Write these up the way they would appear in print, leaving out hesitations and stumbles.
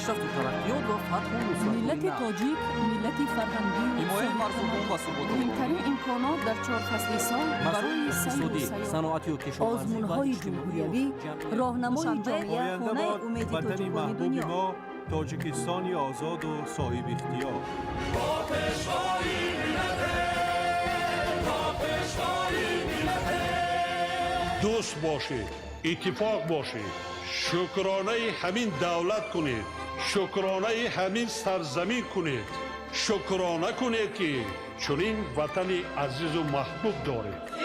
پیشرفت و ترقیات و فتح و نصرت ملت تاجیک ملت فرهنگی حمایت مردم و ثبات مهمترین امکانات در 4 فصل سال برای سیر و اقتصادی، سیاحت، صنعتی و کشاورزی و آزمون‌های جمهوریوی، راهنمای جامعه آینده خانه باد امید وطنی تاجیکان محبوب دنیا. ما تاجیکستانی آزاد و صاحب اختیار. دوست باشید، اتفاق باشید، شکرانه همین دولت کنید، شکرانه همین سرزمین کنید، شکرانه کنید که چنین وطن عزیز و محبوب دارید.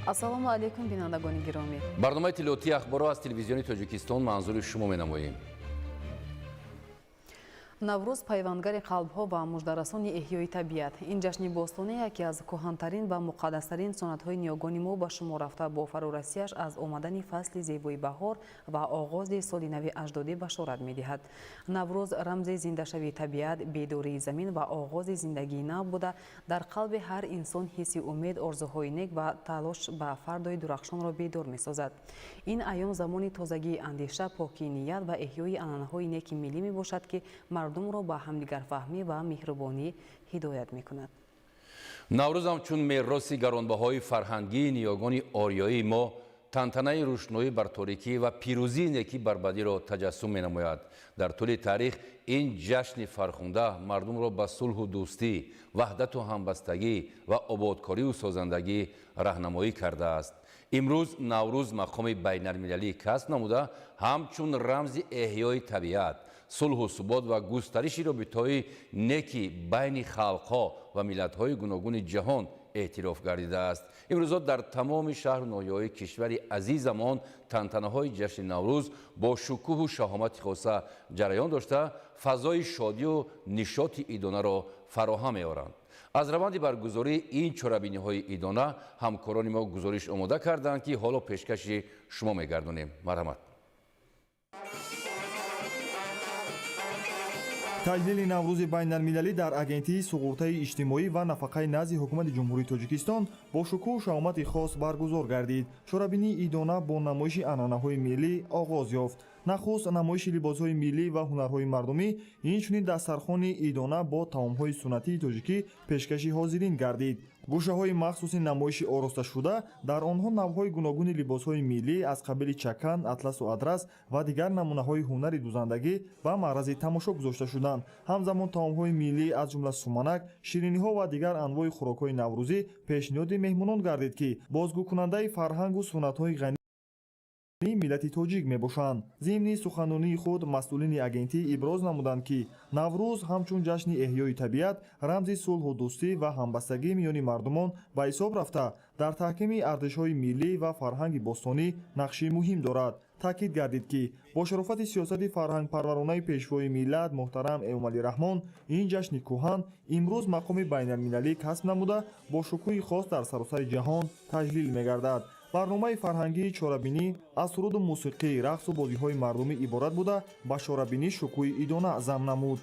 ассалому алайкум бинандагони гиромӣ. барномаи тиллиётии ахборро аз телевизиони тоҷикистон манзури шумо менамоем. наврӯз пайвандгари қалбҳо ва муждарасони эҳёи табиат. ин ҷашни бостонӣ яке аз кӯҳантарин ва муқаддастарин суннатҳои ниёгони мо ба шумор рафта, бо фарурасияш аз омадани фасли зебои баҳор ва оғози соли нави аҷдодӣ башорат медиҳад. наврӯз рамзи зиндашавии табиат, бедории замин ва оғози зиндагии нав буда, дар қалби ҳар инсон ҳисси умед, орзуҳои нек ва талош ба фардои дурахшонро бедор месозад. ин айём замони тозагии андеша, покии ният ва эҳёи анъанаҳои неки миллӣ мебошад, ки мардумро ба ҳамдигарфаҳмӣ ва меҳрубонӣ ҳидоят мекунад. наврӯз ҳамчун мероси гаронбаҳои фарҳангии ниёгони ориёии мо тантанаи рӯшноӣ бар торикӣ ва пирӯзии некӣ бар бадиро таҷассум менамояд. дар тӯли таърих ин ҷашни фархунда мардумро ба сулҳу дӯстӣ, ваҳдату ҳамбастагӣ ва ободкорию созандагӣ раҳнамоӣ кардааст. имрӯз наврӯз мақоми байналмилалӣ касб намуда, ҳамчун рамзи эҳёи табиат, сулҳу субот ва густариши робитаҳои неки байни халқҳо ва миллатҳои гуногуни ҷаҳон эътироф гардидааст. имрӯзо дар тамоми шаҳру ноҳияҳои кишвари азизамон тантанаҳои ҷашни наврӯз бо шукӯҳу шаҳомати хоса ҷараён дошта, фазои шодию нишоти идонаро фароҳам меоранд. аз раванди баргузории ин чорабиниҳои идона ҳамкорони мо гузориш омода карданд, ки ҳоло пешкаши шумо мегардонем. марҳамат. таҷлили наврӯзи байналмилалӣ дар агентии суғуртаи иҷтимоӣ ва нафақаи назди ҳукумати ҷумҳурии Тоҷикистон бо шукӯҳу шаҳомати хос баргузор гардид. чорабинии идона бо намоиши анъанаҳои миллӣ оғоз ёфт. нахуст намоиши либосҳои миллӣ ва ҳунарҳои мардумӣ, инчунин дастархони идона бо таомҳои суннатии тоҷикӣ пешкаши ҳозирин гардид. гӯшаҳои махсуси намоиши оросташуда, дар онҳо навъҳои гуногуни либосҳои миллӣ аз қабили чакан, атласу адрас ва дигар намунаҳои ҳунари дузандагӣ ба маърази тамошо гузошта шуданд. ҳамзамон таомҳои миллӣ аз ҷумла суманак, шириниҳо ва дигар анвои хӯрокҳои наврӯзӣ пешниҳоди меҳмонон гардид, ки бозгӯкунандаи фарҳангу суннатҳои ғанӣ миллати тоҷик мебошанд. зимни суханонии худ масъулини агентӣ иброз намуданд, ки наврӯз ҳамчун ҷашни эҳёи табиат рамзи сулҳу дӯстӣ ва ҳамбастагӣ миёни мардумон ба ҳисоб рафта, дар таҳкими арзишҳои миллӣ ва фарҳанги бостонӣ нақши муҳим дорад. таъкид гардид, ки бо шарофати сиёсати фарҳангпарваронаи пешвои миллат муҳтарам Эмомалираҳмон, ин ҷашни кӯҳан имрӯз мақоми байналмилалӣ касб намуда, бо шукӯҳи хос дар саросари ҷаҳон таҷлил мегардад. барномаи фарҳангии чорабинӣ аз суруду мусиқӣ, рақсу бозиҳои мардумӣ иборат буда, ба чорабинӣ шукӯҳи идона зам намуд.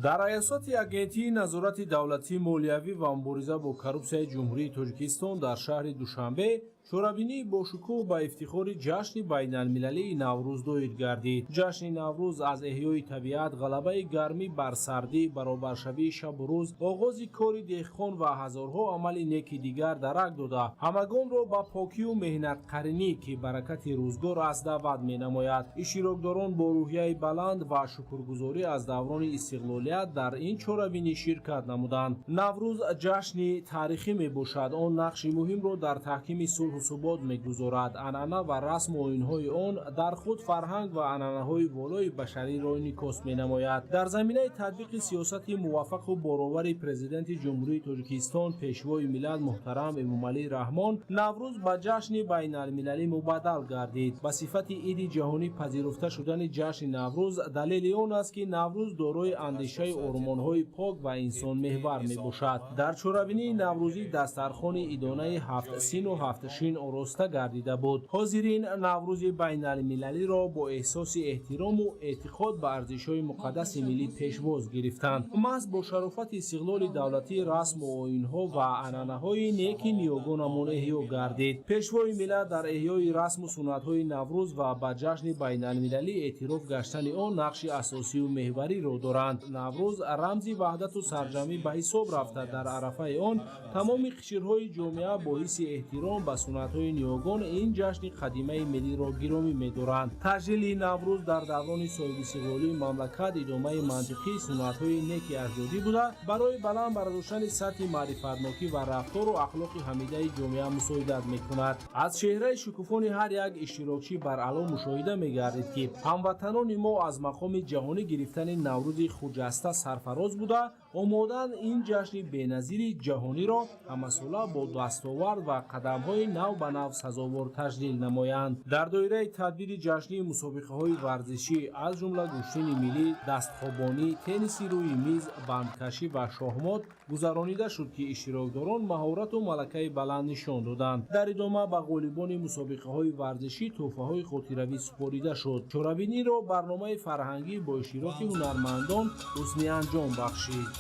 дар раёсати агентии назорати давлатии молиявӣ ва мубориза бо коррупсияи ҷумҳурии Тоҷикистон дар шаҳри Душанбе чорабинии бошукӯҳ ба ифтихори ҷашни байналмилалии Наврӯз доир гардид. ҷашни Наврӯз аз эҳёи табиат, ғалабаи гармӣ бар сардӣ, баробаршавии шабу рӯз, оғози кори деҳқон ва ҳазорҳо амали неки дигар дарак дода, ҳамагонро ба покию меҳнатқаринӣ, ки баракати рӯзгор аст, даъват менамояд. иштирокдорон бо рӯҳияи баланд ва шукргузорӣ аз даврони истиқлолият дар ин чорабинӣ ширкат намуданд. Наврӯз ҷашни таърихӣ мебошад. Он нақши муҳимро дар таҳкими сулҳ русубот мегузорад. Анъана ва расму оинҳои он дар худ фарҳанг ва анъанаҳои волои башариро инъикос менамояд. Дар заминаи татбиқи сиёсати муваффақу боровари президенти ҷумҳурии Тоҷикистон пешвои миллат муҳтарам Эмомалӣ Раҳмон, Наврӯз ба ҷашни байналмилалӣ мубаддал гардид. Ба сифати иди ҷаҳонӣ пазируфта шудани ҷашни Наврӯз далели он аст, ки Наврӯз дорои андешаи ормонҳои пок ва инсонмеҳвар мебошад. Дар чорабинии наврӯзӣ дастархони идонаи 7 сину 7 шин ороста гардида буд. ҳозирин Наврӯзи байналмилалиро бо эҳсоси эҳтирому эътиқод ба арзишҳои муқаддаси миллӣ пешвоз гирифтанд. маҳз бо шарофати истиқлоли давлатӣ расму оинҳо ва анъанаҳои неки ниёгонамон эҳё гардид. пешвои миллат дар эҳёи расму суннатҳои Наврӯз ва ба ҷашни байналмилалӣ эътироф гаштани он нақши асосию меҳвариро доранд. Наврӯз рамзи ваҳдату сарҷамӣ ба ҳисоб рафта, дар арафаи он тамоми қишрҳои ҷомеа бо ҳисси эҳтиром ба суннатҳои ниёгон ин ҷашни қадимаи миллиро гиромӣ медоранд. таҷлили Наврӯз дар даврони соҳибистиқлолии мамлакат идомаи мантиқии суннатҳои неки аҷдодӣ буда, барои баланд бардоштани сатҳи маърифатнокӣ ва рафтору ахлоқи ҳамидаи ҷомеа мусоидат мекунад. аз чеҳраи шукуфони ҳар як иштирокчӣ бар аъло мушоҳида мегардид, ки ҳамватанони мо аз мақоми ҷаҳонӣ гирифтани Наврӯзи хуҷаста сарфароз буда, омодаанд ин ҷашни беназири ҷаҳониро ҳамасола бо дастовард ва қадамҳои нав ба нав сазовор таҷлил намоянд. дар доираи тадбири ҷашнии мусобиқаҳои варзишӣ аз ҷумла гӯштини миллӣ, дастхобонӣ, тенниси рӯи миз, бандкашӣ ва шоҳмот гузаронида шуд, ки иштирокдорон маҳорату малакаи баланд нишон доданд. дар идома ба ғолибони мусобиқаҳои варзишӣ тӯҳфаҳои хотиравӣ супорида шуд. чорабиниро барномаи фарҳангӣ бо иштироки ҳунармандон ҳусни анҷом бахшид.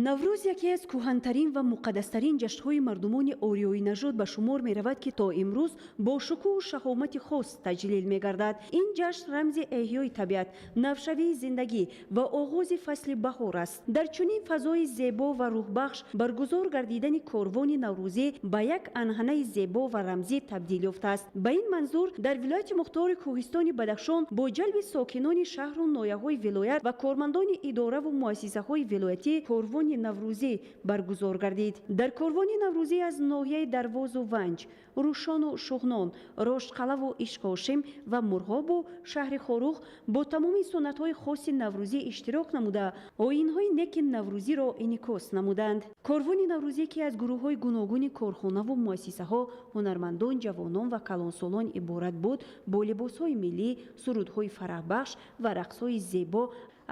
наврӯз яке аз кӯҳантарин ва муқаддастарин ҷашнҳои мардумони ориёи нажод ба шумор меравад, ки то имрӯз бо шукӯҳу шаҳомати хос таҷлил мегардад. ин ҷашн рамзи эҳёи табиат, навшавии зиндагӣ ва оғози фасли баҳор аст. дар чунин фазои зебо ва рӯҳбахш баргузор гардидани корвони наврӯзӣ ба як анъанаи зебо ва рамзӣ табдил ёфтааст. ба ин манзур дар вилояти мухтори кӯҳистони Бадахшон бо ҷалби сокинони шаҳру ноҳияҳои вилоят ва кормандони идораву муассисаҳои вилоятӣ корвони наврӯзӣ баргузор гардид. дар корвони наврӯзӣ аз ноҳияи Дарвозу Ванҷ, Рӯшону Шуғнон, Рошқалаву Ишқошим ва Мурғобу шаҳри Хорух бо тамоми суннатҳои хоси наврӯзӣ иштирок намуда, оинҳои неки наврӯзиро инъикос намуданд. корвони наврӯзӣ, ки аз гурӯҳҳои гуногуни корхонаву муассисаҳо, ҳунармандон, ҷавонон ва калонсолон иборат буд, бо либосҳои миллӣ, сурудҳои фараҳбахш ва рақсҳои зебо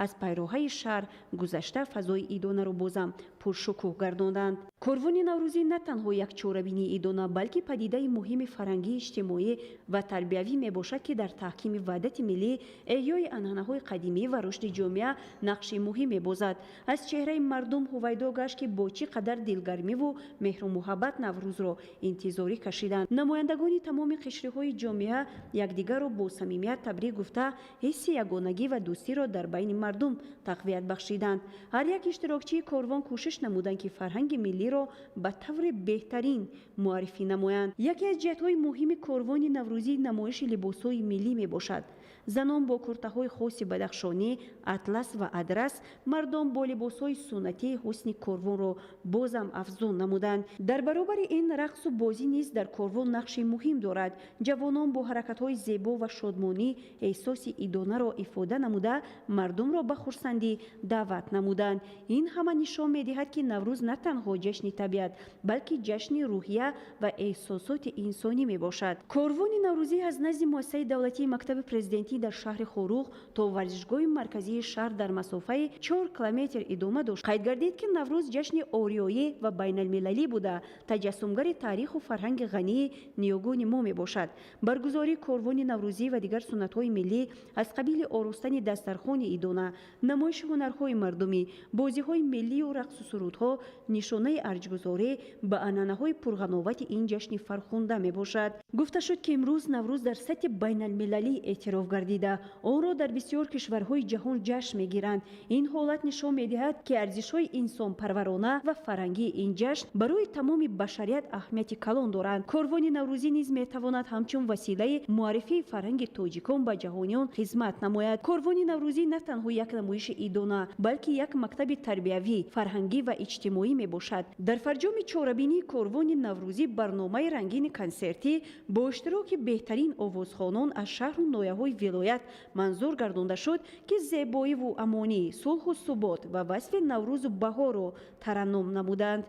аз пайроҳаи шаҳр гузашта фазои идонаро бозам пуршукӯҳ гардонданд. корвони наврӯзӣ на танҳо як чорабинии идона, балки падидаи муҳими фарҳангӣ, иҷтимоӣ ва тарбиявӣ мебошад, ки дар таҳкими ваҳдати миллӣ, эҳёи анъанаҳои қадимӣ ва рушди ҷомеа нақши муҳим мебозад. аз чеҳраи мардум ҳувайдо гашт, ки бо чӣ қадар дилгармиву меҳру муҳаббат наврӯзро интизорӣ кашиданд. намояндагони тамоми қишриҳои ҷомеа якдигарро бо самимият табрик гуфта, ҳисси ягонагӣ ва дӯстиро дар байни мардум тақвият бахшиданд. ҳар як иштирокчии корвон кӯшиш намуданд, ки фарҳанги миллиро ба таври беҳтарин муаррифӣ намоянд. яке аз ҷиҳатҳои муҳими корвони наврӯзӣ намоиши либосҳои миллӣ мебошад. занон бо куртаҳои хоси бадахшонӣ, атлас ва адрас, мардон бо либосҳои суннатии ҳусни корвонро бозам афзун намуданд. дар баробари ин рақсу бозӣ низ дар корвон нақши муҳим дорад. ҷавонон бо ҳаракатҳои зебо ва шодмонӣ эҳсоси идонаро ифода намуда, мардумро ба хурсандӣ даъват намуданд. ин ҳама нишон медиҳад, ки наврӯз на танҳо ҷашни табиат, балки ҷашни рӯҳия ва эҳсосоти инсонӣ мебошад. корвони наврӯзӣ аз назди муассисаи давлатии мактаби президентӣ дар шаҳри Хорух то варзишгоҳи марказии шаҳр дар масофаи 4 километр идома дошт. қайд гардид, ки наврӯз ҷашни ориёӣ ва байналмилалӣ буда, таҷассумгари таъриху фарҳанги ғании ниёгони мо мебошад. баргузории корвони наврӯзӣ ва дигар суннатҳои миллӣ аз қабили оростани дастархони идона, намоиши ҳунарҳои мардумӣ, бозиҳои миллию рақсу сурудҳо нишонаи арҷгузорӣ ба анъанаҳои пурғановати ин ҷашни фархунда мебошад. гуфта шуд, ки имрӯз наврӯз дар сатҳи байналмилалӣ эътироф гардида, онро дар бисёр кишварҳои ҷаҳон ҷашн мегиранд. ин ҳолат нишон медиҳад, ки арзишҳои инсонпарварона ва фарҳангии ин ҷашн барои тамоми башарият аҳамияти калон доранд. корвони наврӯзӣ низ метавонад ҳамчун василаи муаррифии фарҳанги тоҷикон ба ҷаҳониён хизмат намояд. корвони наврӯзӣ на танҳо танҳо як намоиши идона, балки як мактаби тарбиявӣ, фарҳангӣ ва иҷтимоӣ мебошад. Дар фарҷоми чорабинии корвони наврӯзӣ барномаи рангини консертӣ бо иштироки беҳтарин овозхонон аз шаҳру ноҳияҳои вилоят манзур гардонда шуд, ки зебоиву амонӣ, сулҳу субот ва васфи наврӯзу баҳорро тараннум намуданд.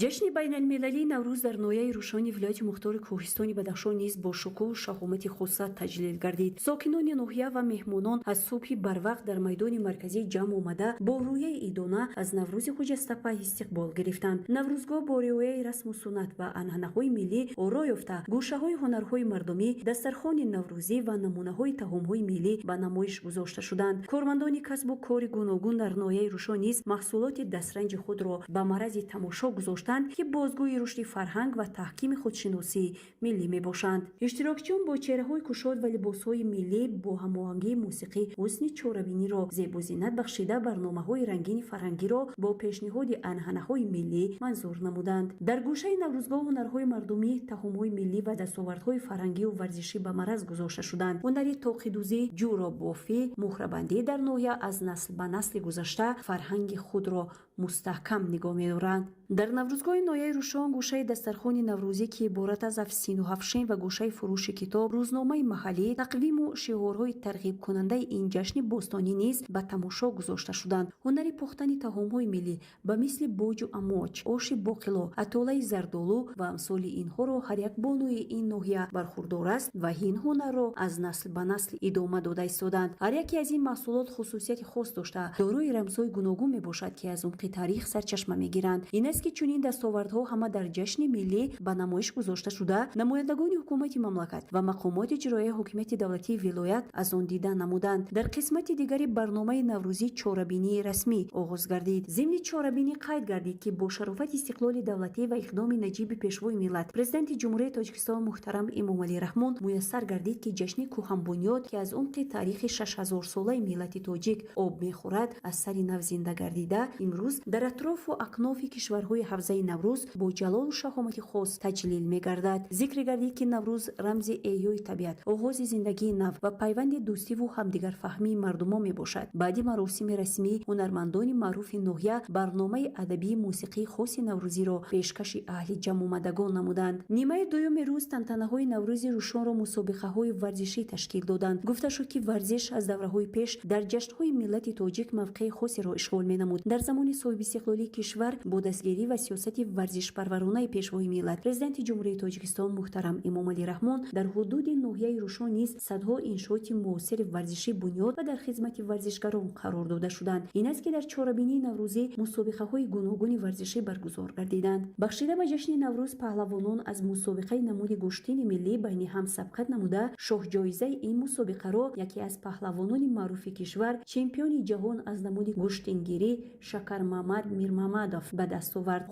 ҷашни байналмилалии наврӯз дар ноҳияи рӯшони вилояти мухтори кӯҳистони Бадахшон низ бо шукӯҳу шаҳомати хуса таҷлил гардид. Сокинони ноҳия ва меҳмонон аз субҳи барвақт дар майдони марказӣ ҷамъ омада бо рӯяи идона аз Наврӯзи Хуҷастапа истиқбол гирифтанд. Наврӯзгоҳ бо риояи расму суннат ва анъанаҳои миллӣ оро ёфта, гӯшаҳои ҳунарҳои мардумӣ, дастархони наврӯзӣ ва намунаҳои таомҳои миллӣ ба намоиш гузошта шуданд. Кормандони касбу кори гуногун дар ноҳияи рӯшон низ маҳсулоти дастранҷи худро ба маърази тамошо гузоштанд, ки бозгӯи рушди фарҳанг ва таҳкими худшиносии миллӣ мебошанд. иштирокчиён бо чеҳраҳои кушод ва либосҳои миллӣ бо ҳамоҳангии мусиқӣ ҳусни чорабиниро зебу зинат бахшида, барномаҳои рангини фарҳангиро бо пешниҳоди анъанаҳои миллӣ манзур намуданд. Дар гӯшаи наврӯзгоҳ ҳунарҳои мардумӣ, таомҳои миллӣ ва дастовардҳои фарҳангию варзишӣ ба мараз гузошта шуданд. ҳунари тоқидӯзӣ, ҷӯробофӣ, муҳрабандӣ дар ноҳия аз насл ба насли гузашта фарҳанги худро мустаҳкам нигоҳ медоранд. дар наврӯзгоҳи ноҳияи рӯшон гӯшаи дастархони наврӯзӣ, ки иборат аз афсину ҳафшин ва гӯшаи фурӯши китоб, рӯзномаи маҳаллӣ, тақвиму шиорҳои тарғибкунандаи ин ҷашни бостонӣ низ ба тамошо гузошта шуданд. ҳунари пухтани таомҳои миллӣ ба мисли боҷу амоч, оши боқило, атолаи зардолу ва амсоли инҳоро ҳар як бонуи ин ноҳия бархурдор аст ва ин ҳунарро аз насл ба насл идома дода истоданд. ҳар яке аз ин маҳсулот хусусияти хос дошта, дорои рамзҳои гуногун мебошад, ки аз умқи таърих сарчашма мегиранд. ин аст ки чунин дастовардҳо ҳама дар ҷашни миллӣ ба намоиш гузошта шуда, намояндагони ҳукумати мамлакат ва мақомоти иҷроияи ҳокимияти давлатии вилоят аз он дида намуданд. дар қисмати дигари барномаи наврӯзӣ чорабинии расмӣ оғоз гардид. зимни чорабинӣ қайд гардид, ки бо шарофати истиқлоли давлатӣ ва иқдоми наҷиби пешвои миллат, президенти ҷумҳурияи Тоҷикистон муҳтарам Эмомалӣ Раҳмон муяссар гардид, ки ҷашни кӯҳанбунёд, ки аз умқи таърихи 6000-солаи миллати тоҷик об мехӯрад, аз сари нав зинда гардида, имрӯз дар атрофу акнофи кишварҳои ҳавзаи Наврӯз бо ҷалолу шаҳомати хос таҷлил мегардад. зикр гардид, ки Наврӯз рамзи эҳёи табиат, оғози зиндагии нав ва пайванди дӯстиву ҳамдигарфаҳмии мардумон мебошад. баъди маросими расмӣ, ҳунармандони маъруфи ноҳия барномаи адабии мусиқии хоси наврӯзиро пешкаши аҳли ҷамъомадагон намуданд. нимаи дуюми рӯз тантанаҳои Наврӯзи рӯшонро мусобиқаҳои варзишӣ ташкил доданд. гуфта шуд, ки варзиш аз давраҳои пеш дар ҷашнҳои миллати тоҷик мавқеи хосеро ишғол менамуд. дар замони соҳибистиқлолии кишвар бо дастгирӣ ва сиёсати варзишпарваронаи пешвои миллат, президенти ҷумҳурияи Тоҷикистон муҳтарам Эмомалӣ Раҳмон дар ҳудуди ноҳияи рӯшон низ садҳо иншооти муосири варзишӣ бунёд ва дар хизмати варзишгарон қарор дода шуданд. ин аст, ки дар чорабинии наврӯзӣ мусобиқаҳои гуногуни варзишӣ баргузор гардиданд. бахшида ба ҷашни Наврӯз паҳлавонон аз мусобиқаи намуди гӯштини миллӣ байни ҳам сабқат намуда, шоҳҷоизаи ин мусобиқаро яке аз паҳлавонони маъруфи кишвар, чемпиони ҷаҳон аз намуди гӯштингирӣ Шакармамад Мирмамадов ба даст овард.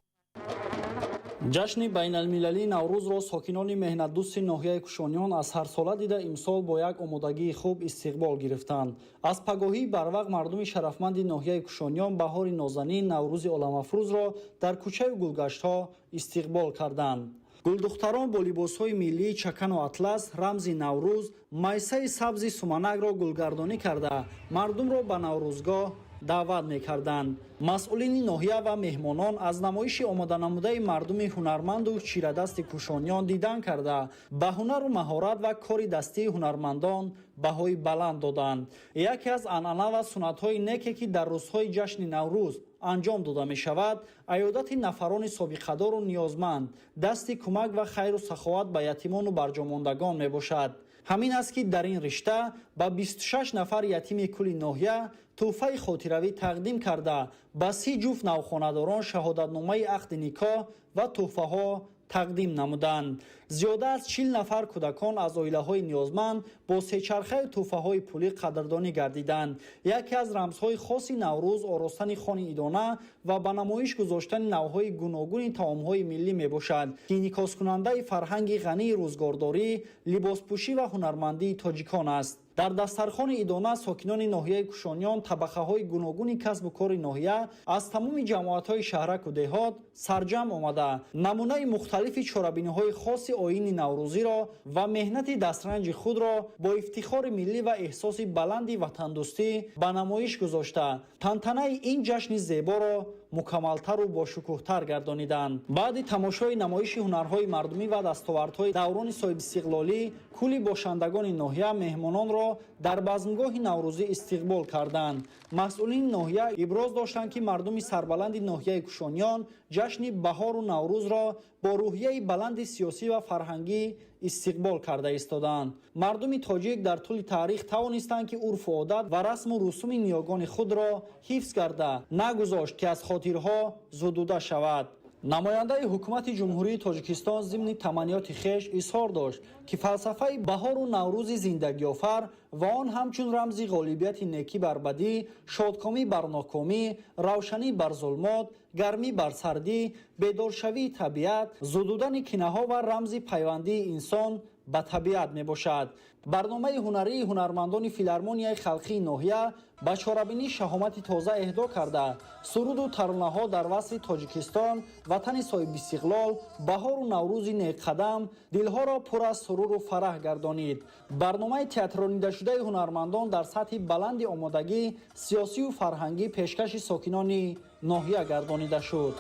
ҷашни байналмилалии Наврӯзро сокинони меҳнатдӯсти ноҳияи Кушониён аз ҳарсола дида имсол бо як омодагии хуб истиқбол гирифтанд. аз пагоҳии барвақт мардуми шарафманди ноҳияи Кушониён баҳори нозанин Наврӯзи оламафрӯзро дар кӯчаю гулгаштҳо истиқбол карданд. гулдухтарон бо либосҳои миллии чакану атлас рамзи Наврӯз, майсаи сабзи суманакро гулгардонӣ карда, мардумро ба Наврӯзгоҳ даъват мекарданд. масъулини ноҳия ва меҳмонон аз намоиши омоданамудаи мардуми ҳунарманду чирадасти Кушониён дидан карда, ба ҳунару маҳорат ва кори дастии ҳунармандон баҳои баланд доданд. яке аз анъана ва суннатҳои неке, ки дар рӯзҳои ҷашни Наврӯз анҷом дода мешавад, айодати нафарони собиқадору ниёзманд, дасти кӯмак ва хайру саховат ба ятимону барҷомондагон мебошад. ҳамин аст, ки дар ин ришта ба 26 нафар ятими кули ноҳия тӯҳфаи хотиравӣ тақдим карда, ба 30 ҷуфт навхонадорон шаҳодатномаи ақди никоҳ ва тӯҳфаҳо тақдим намуданд. зиёда аз 40 нафар кӯдакон аз оилаҳои ниёзманд бо сечархаю тӯҳфаҳои пулӣ қадрдонӣ гардиданд. яке аз рамзҳои хоси Наврӯз оростани хони идона ва ба намоиш гузоштани навъҳои гуногуни таомҳои миллӣ мебошад, ки инъикоскунандаи фарҳанги ғании рӯзгордорӣ, либоспӯшӣ ва ҳунармандии тоҷикон аст. дар дастархони идона сокинони ноҳияи Кушониён табақаҳои гуногуни касбу кори ноҳия аз тамоми ҷамоатҳои шаҳраку деҳот сарҷам омада намунаи мухталифи чорабиниҳои хоси оини наврӯзиро ва меҳнати дастранҷи худро бо ифтихори миллӣ ва эҳсоси баланди ватандӯстӣ ба намоиш гузошта тантанаи ин ҷашни зеборо мукаммалтару бошукӯҳтар гардониданд. баъди тамошои намоиши ҳунарҳои мардумӣ ва дастовардҳои даврони соҳибистиқлолӣ кулли бошандагони ноҳия меҳмононро дар базмгоҳи наврӯзӣ истиқбол карданд. масъулини ноҳия иброз доштанд ки мардуми сарбаланди ноҳияи кушониён ҷашни баҳору наврӯзро бо рӯҳияи баланди сиёсӣ ва фарҳангӣ истиқбол карда истоданд. мардуми тоҷик дар тӯли таърих тавонистанд ки урфу одат ва расму русуми ниёгони худро ҳифз карда нагузошт ки аз хотирҳо зудуда шавад. намояндаи ҳукумати ҷумҳурии тоҷикистон зимни таманниёти хеш изҳор дошт ки фалсафаи баҳору наврӯзи зиндагиёфар ва он ҳамчун рамзи ғолибияти некӣ бар бадӣ, шодкомӣ бар нокомӣ, равшанӣ бар зулмот, гармӣ бар сардӣ, бедоршавии табиат, зудудани кинаҳо ва рамзи пайвандии инсон ба табиат мебошад. барномаи ҳунарии ҳунармандони филармонияи халқии ноҳия ба чорабинӣ шаҳомати тоза эҳдо карда суруду таронаҳо дар васфи тоҷикистон ватани соҳибистиқлол баҳору наврӯзи некқадам дилҳоро пур аз суруру фараҳ гардонид. барномаи театронидашудаи ҳунармандон дар сатҳи баланди омодагӣ сиёсию фарҳангӣ пешкаши сокинони ноҳия гардонида шуд.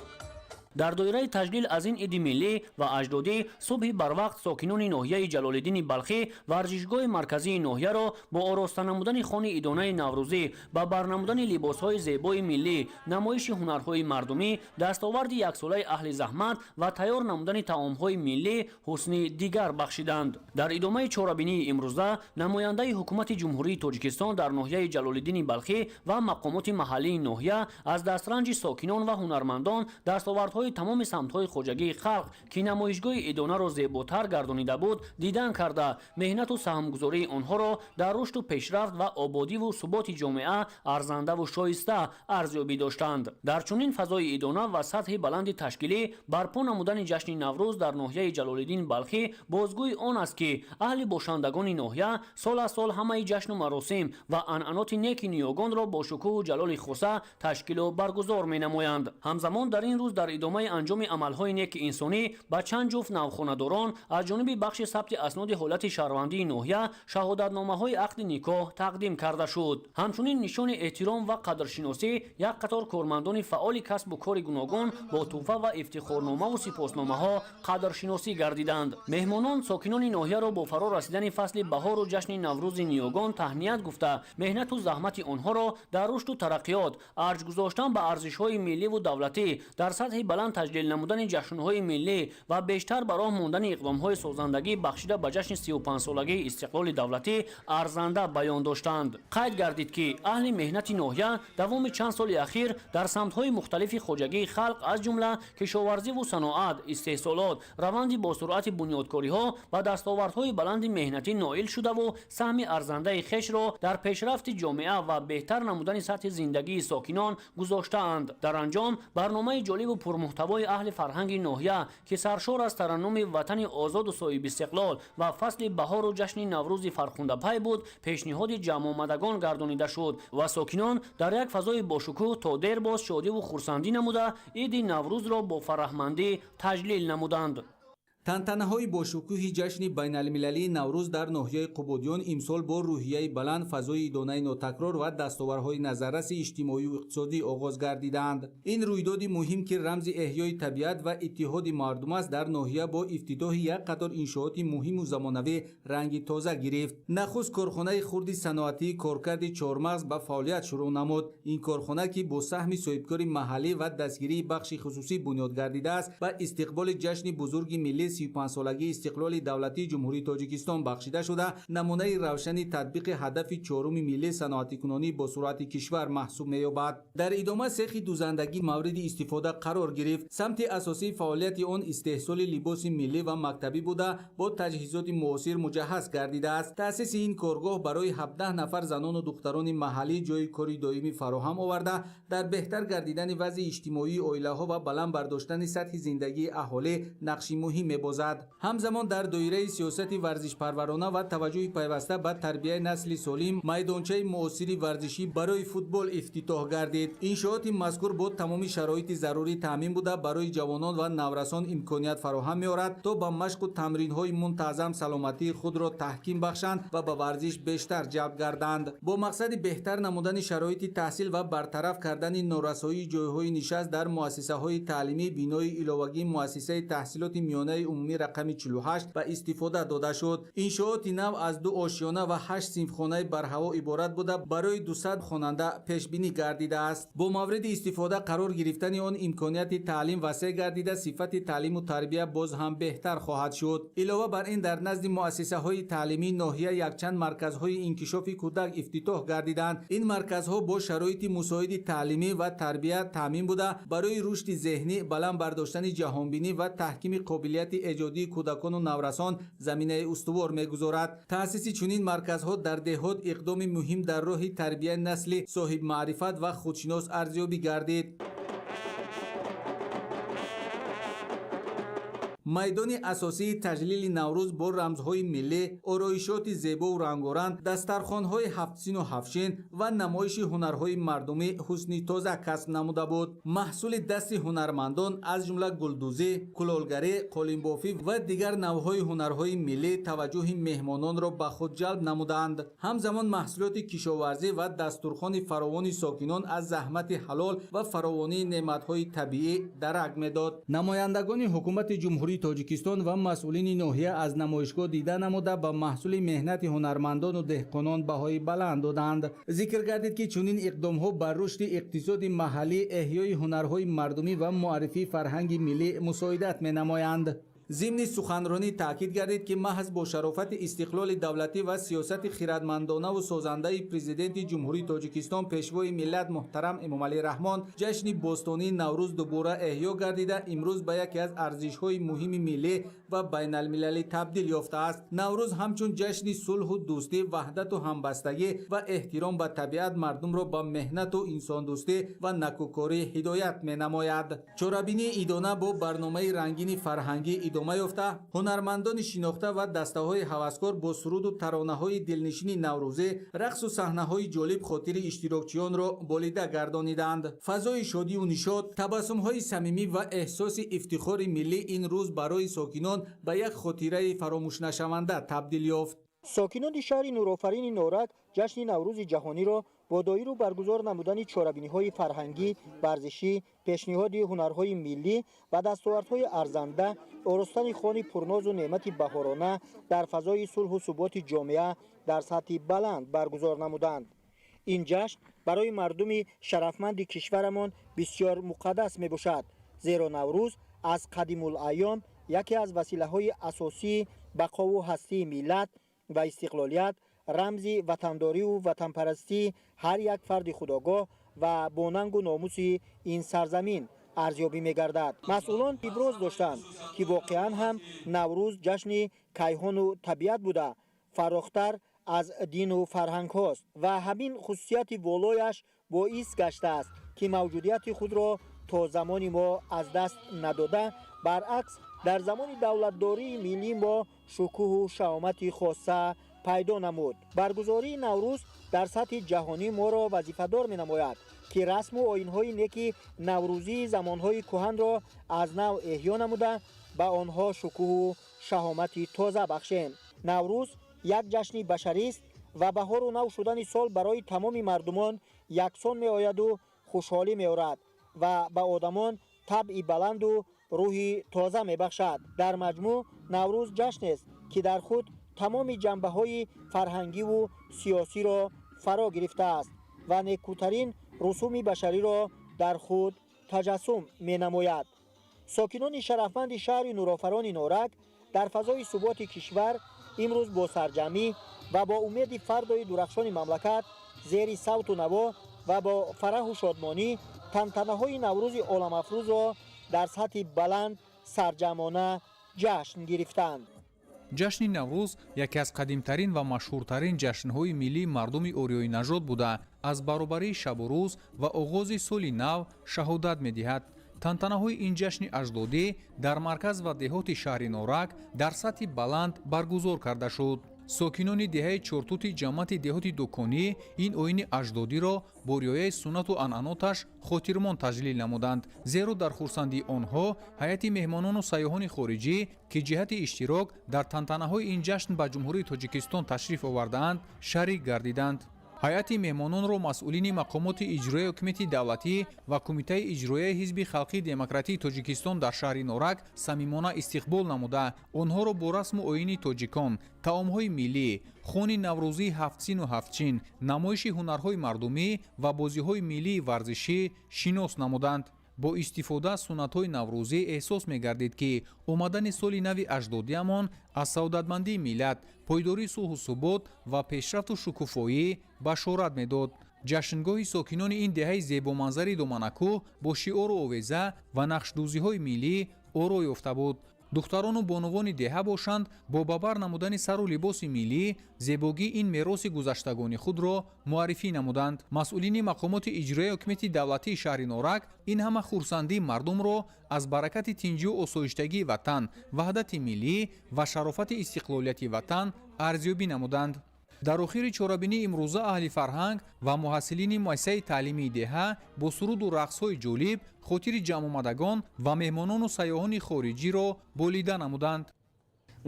дар доираи таҷлил аз ин иди миллӣ ва аҷдодӣ субҳи барвақт сокинони ноҳияи ҷалолиддини балхӣ варзишгоҳи марказии ноҳияро бо ороста намудани хони идонаи наврӯзӣ ба барнамудани либосҳои зебои миллӣ, намоиши ҳунарҳои мардумӣ, дастоварди яксолаи аҳли заҳмат ва тайёр намудани таомҳои миллӣ ҳусни дигар бахшиданд. дар идомаи чорабинии имрӯза намояндаи ҳукумати ҷумҳурии тоҷикистон дар ноҳияи ҷалолиддини балхӣ ва мақомоти маҳаллии ноҳия аз дастранҷи сокинон ва ҳунармандон дастовардҳои тамоми самтҳои хоҷагии халқ ки намоишгоҳи идонаро зеботар гардонида буд дидан карда меҳнату саҳмгузории онҳоро дар рушду пешрафт ва ободиву суботи ҷомеа арзандаву шоиста арзёбӣ доштанд. дар чунин фазои идона ва сатҳи баланди ташкилӣ барпо намудани ҷашни наврӯз дар ноҳияи ҷалолиддин балхӣ бозгӯи он аст ки аҳли бошандагони ноҳия сол аз сол ҳамаи ҷашну маросим ва анъаноти неки ниёгонро бо шукӯҳу ҷалоли хуса ташкилу баргузор менамоянд. ҳамзамон дар ин рӯз дар идомаи анҷоми амалҳои неки инсонӣ ба чанд ҷуфт навхонадорон аз ҷониби бахши сабти асноди ҳолати шаҳрвандии ноҳия шаҳодатномаҳои ақди никоҳ тақдим карда шуд. ҳамчунин нишони эҳтиром ва қадршиносӣ як қатор кормандони фаъоли касбу кори гуногун бо тӯҳфа ва ифтихорномаву сипосномаҳо қадршиносӣ гардиданд. меҳмонон сокинони ноҳияро бо фаро расидани фасли баҳору ҷашни наврӯзи ниёгон таҳният гуфта меҳнату заҳмати онҳоро дар рушду тараққиёт арҷ гузоштан ба арзишҳои милливу давлатӣ дар сатҳи баланд таҷлил намудани ҷашнҳои миллӣ ва бештар ба роҳ мондани иқдомҳои созандагӣ бахшида ба ҷашни 35-солагии истиқлоли давлатӣ арзанда баён доштанд. қайд гардид ки аҳли меҳнати ноҳия давоми чанд соли ахир дар самтҳои мухталифи хоҷагии халқ аз ҷумла кишоварзиву саноат, истеҳсолот, раванди босуръати бунёдкориҳо ва дастовардҳои баланди меҳнатӣ ноил шудаву саҳми арзандаи хешро дар пешрафти ҷомеа ва беҳтар намудани сатҳи зиндагии сокинон гузоштаанд. дар анҷом барномаи ҷолибу пурмуҳтавои аҳли фарҳанги ноҳия ки саршор аз тараннуми ватани озоду соҳибистиқлол ва фасли баҳору ҷашни наврӯзи фархундапай буд пешниҳоди ҷамъомадагон гардонида шуд ва сокинон дар як фазои бошукӯҳ то дербоз шодиву хурсандӣ намуда иди наврӯзро бо фараҳмандӣ таҷлил намуданд. тантанаҳои бошукӯҳи ҷашни байналмилалии наврӯз дар ноҳияи қубодиён имсол бо рӯҳияи баланд, фазои идонаи нотакрор ва дастоварҳои назарраси иҷтимоиву иқтисодӣ оғоз гардиданд. ин рӯйдоди муҳим ки рамзи эҳёи табиат ва иттиҳоди мардум аст дар ноҳия бо ифтитоҳи як қатор иншооти муҳиму замонавӣ ранги тоза гирифт. нахуст корхонаи хурди саноатии коркарди чормағз ба фаъолият шурӯъ намуд. ин корхона ки бо саҳми соҳибкори маҳаллӣ ва дастгирии бахши хусусӣ бунёд гардидааст ба истиқболи ҷашни бузурги миллӣ 35-солагии истиқлоли давлатии ҷумҳурии тоҷикистон бахшида шуда намунаи равшани татбиқи ҳадафи чоруми миллии саноатикунонӣ бо суръати кишвар маҳсуб меёбад. дар идома сехи дузандагӣ мавриди истифода қарор гирифт. самти асосии фаъолияти он истеҳсоли либоси миллӣ ва мактабӣ буда бо таҷҳизоти муосир муҷаҳҳаз гардидааст. таъсиси ин коргоҳ барои 17 нафар занону духтарони маҳаллӣ ҷойи кори доимӣ фароҳам оварда дар беҳтар гардидани вазъи иҷтимоии оилаҳо ва баланд бардоштани сатҳи зиндагии аҳолӣ нақши муҳим мебозад. ҳамзамон дар доираи сиёсати варзишпарварона ва таваҷҷӯҳи пайваста ба тарбияи насли солим майдончаи муосири варзишӣ барои футбол ифтитоҳ гардид. иншооти мазкур бо тамоми шароити зарурӣ таъмин буда барои ҷавонон ва наврасон имконият фароҳам меорад то ба машқу тамринҳои мунтазам саломатии худро таҳким бахшанд ва ба варзиш бештар ҷалб гарданд. бо мақсади беҳтар намудани шароити таҳсил ва бартараф кардани норасоии ҷойҳои нишаст дар муассисаҳои таълимӣ бинои иловагии муассисаи таҳсилоти миёнаи умумӣ рақами 48 ба истифода дода шуд. иншооти нав аз 2 ошёна ва 8 синфхонаи барҳаво иборат буда барои 200 хонанда пешбинӣ гардидааст. бо мавриди истифода қарор гирифтани он имконияти таълим васеъ гардида сифати таълиму тарбия боз ҳам беҳтар хоҳад шуд. илова бар ин дар назди муассисаҳои таълимӣ ноҳия якчанд марказҳои инкишофи кӯдак ифтитоҳ гардиданд. ин марказҳо бо шароити мусоиди таълимӣ ва тарбия таъмин буда барои рушди зеҳнӣ, баланд бардоштани ҷаҳонбинӣ ва таҳкими қобилияти эҷодии кӯдакону наврасон заминаи устувор мегузорад. таъсиси чунин марказҳо дар деҳот иқдоми муҳим дар роҳи тарбияи насли соҳибмаърифат ва худшинос арзёбӣ гардид. майдони асосии таҷлили наврӯз бо рамзҳои миллӣ, ороишоти зебову рангоранг, дастархонҳои ҳафтсину ҳафтшин ва намоиши ҳунарҳои мардумӣ ҳусни тоза касб намуда буд. маҳсули дасти ҳунармандон аз ҷумла гулдӯзӣ, кулолгарӣ, қолинбофӣ ва дигар навъҳои ҳунарҳои миллӣ таваҷҷӯҳи меҳмононро ба худ ҷалб намуданд. ҳамзамон маҳсулоти кишоварзӣ ва дастурхони фаровони сокинон аз заҳмати ҳалол ва фаровонии неъматҳои табиӣ дарак медод. намояндагони ҳукумати ҷумҳурии тоҷикистон ва масъулини ноҳия аз намоишгоҳ дида намуда ба маҳсули меҳнати ҳунармандону деҳқонон баҳои баланд доданд. зикр гардид ки чунин иқдомҳо бар рушди иқтисоди маҳаллӣ, эҳёи ҳунарҳои мардумӣ ва муаррифии фарҳанги миллӣ мусоидат менамоянд. зимни суханронӣ таъкид гардид ки маҳз бо шарофати истиқлоли давлатӣ ва сиёсати хирадмандонаву созандаи президенти ҷумҳурии тоҷикистон пешвои миллат муҳтарам Эмомалӣ Раҳмон ҷашни бостонии Наврӯз дубора эҳё гардида имрӯз ба яке аз арзишҳои муҳими миллӣ ва байналмилалӣ табдил ёфтааст. Наврӯз ҳамчун ҷашни сулҳу дӯстӣ, ваҳдату ҳамбастагӣ ва эҳтиром ба табиат мардумро ба меҳнату инсондӯстӣ ва накӯкорӣ ҳидоят менамояд. чорабинии идона бо барномаи рангини фарҳангӣ идома ёфта, ҳунармандони шинохта ва дастаҳои ҳаваскор бо суруду таронаҳои дилнишини наврӯзӣ, рақсу саҳнаҳои ҷолиб хотири иштирокчиёнро болида гардониданд. фазои шодию нишод, табассумҳои самимӣ ва эҳсоси ифтихори миллӣ ин рӯз барои сокинон ба як хотираи фаромӯшнашаванда табдил ёфт. сокинони шаҳри нурофарини Норак ҷашни Наврӯзи ҷаҳониро бо доиру баргузор намудани чорабиниҳои фарҳангӣ, варзишӣ, пешниҳоди ҳунарҳои миллӣ ва дастовардҳои арзанда, оростани хони пурнозу неъмати баҳорона дар фазои сулҳу суботи ҷомеа дар сатҳи баланд баргузор намуданд. ин ҷашн барои мардуми шарафманди кишварамон бисёр муқаддас мебошад, зеро Наврӯз аз қадимулайём яке аз василаҳои асосии бақову ҳастии миллат ва истиқлолият, рамзи ватандориву ватанпарастии ҳар як фарди худогоҳ ва бо нангу номуси ин сарзамин арзёбӣ мегардад. масъулон иброз доштанд ки воқеан ҳам Наврӯз ҷашни кайҳону табиат буда фарохтар аз дину фарҳангҳост ва ҳамин хусусияти волояш боис гаштааст ки мавҷудияти худро то замони мо аз даст надода, баръакс дар замони давлатдории миллии мо шукӯҳу шаомати хоса пайдо намуд. баргузории Наврӯз дар сатҳи ҷаҳонӣ моро вазифадор менамояд ки расму оинҳои неки наврӯзии замонҳои кӯҳанро аз нав эҳё намуда ба онҳо шукӯҳу шаҳомати тоза бахшем. Наврӯз як ҷашни башарист ва баҳору нав шудани сол барои тамоми мардумон яксон меояду хушҳолӣ меорад ва ба одамон табъи баланду рӯҳи тоза мебахшад. дар маҷмӯъ Наврӯз ҷашнест ки дар худ тамоми ҷанбаҳои фарҳангиву сиёсиро фаро гирифтааст ва некутарин русуми башариро дар худ таҷассум менамояд. сокинони шарафманди шаҳри нурофарони Норак дар фазои суботи кишвар имрӯз бо сарҷамъӣ ва бо умеди фардои дурахшони мамлакат зери савту наво ва бо фараҳу шодмонӣ тантанаҳои Наврӯзи оламафрӯзро дар сатҳи баланд сарҷамона ҷашн гирифтанд. ҷашни Наврӯз яке аз қадимтарин ва машҳуртарин ҷашнҳои миллии мардуми ориёи нажод буда аз баробарии шабу рӯз ва оғози соли нав шаҳодат медиҳад. тантанаҳои ин ҷашни аҷдодӣ дар марказ ва деҳоти шаҳри норак дар сатҳи баланд баргузор карда шуд. сокинони деҳаи чортути ҷамъияти деҳоти дуконӣ ин оини аҷдодиро бо риояи суннату анъаноташ хотирмон таҷлил намуданд, зеро дар хурсандии онҳо ҳайати меҳмонону сайёҳони хориҷӣ ки ҷиҳати иштирок дар тантанаҳои ин ҷашн ба ҷумҳурии Тоҷикистон ташриф овардаанд шарик гардиданд. ҳайати меҳмононро масъулини мақомоти иҷроияи ҳукумати давлатӣ ва кумитаи иҷроияи ҳизби халқии демократии Тоҷикистон дар шаҳри Норак самимона истиқбол намуда, онҳоро бо расму оини тоҷикон, таомҳои миллӣ, хони наврӯзии ҳафтсину ҳафтчин, намоиши ҳунарҳои мардумӣ ва бозиҳои миллии варзишӣ шинос намуданд. бо истифода аз суннатҳои наврӯзӣ эҳсос мегардид ки омадани соли нави аҷдодиамон аз саодатмандии миллат, пойдории сулҳу субот ва пешрафту шукуфоӣ башорат медод. ҷашнгоҳи сокинони ин деҳаи зебоманзари доманакӯҳ бо шиору овеза ва нақшдӯзиҳои миллӣ оро ёфта буд. духтарону бонувони деҳа бошанд, бо бабар намудани сару либоси миллӣ зебогии ин мероси гузаштагони худро муаррифӣ намуданд. масъулини мақомоти иҷроияи ҳукумати давлатии шаҳри Норак ин ҳама хурсандии мардумро аз баракати тинҷию осоиштагии ватан, ваҳдати миллӣ ва шарофати истиқлолияти ватан арзёбӣ намуданд. дар охири чорабинии имрӯза аҳли фарҳанг ва муҳассилини муассисаи таълимии деҳа бо суруду рақсҳои ҷолиб хотири ҷамъомадагон ва меҳмонону сайёҳони хориҷиро болида намуданд.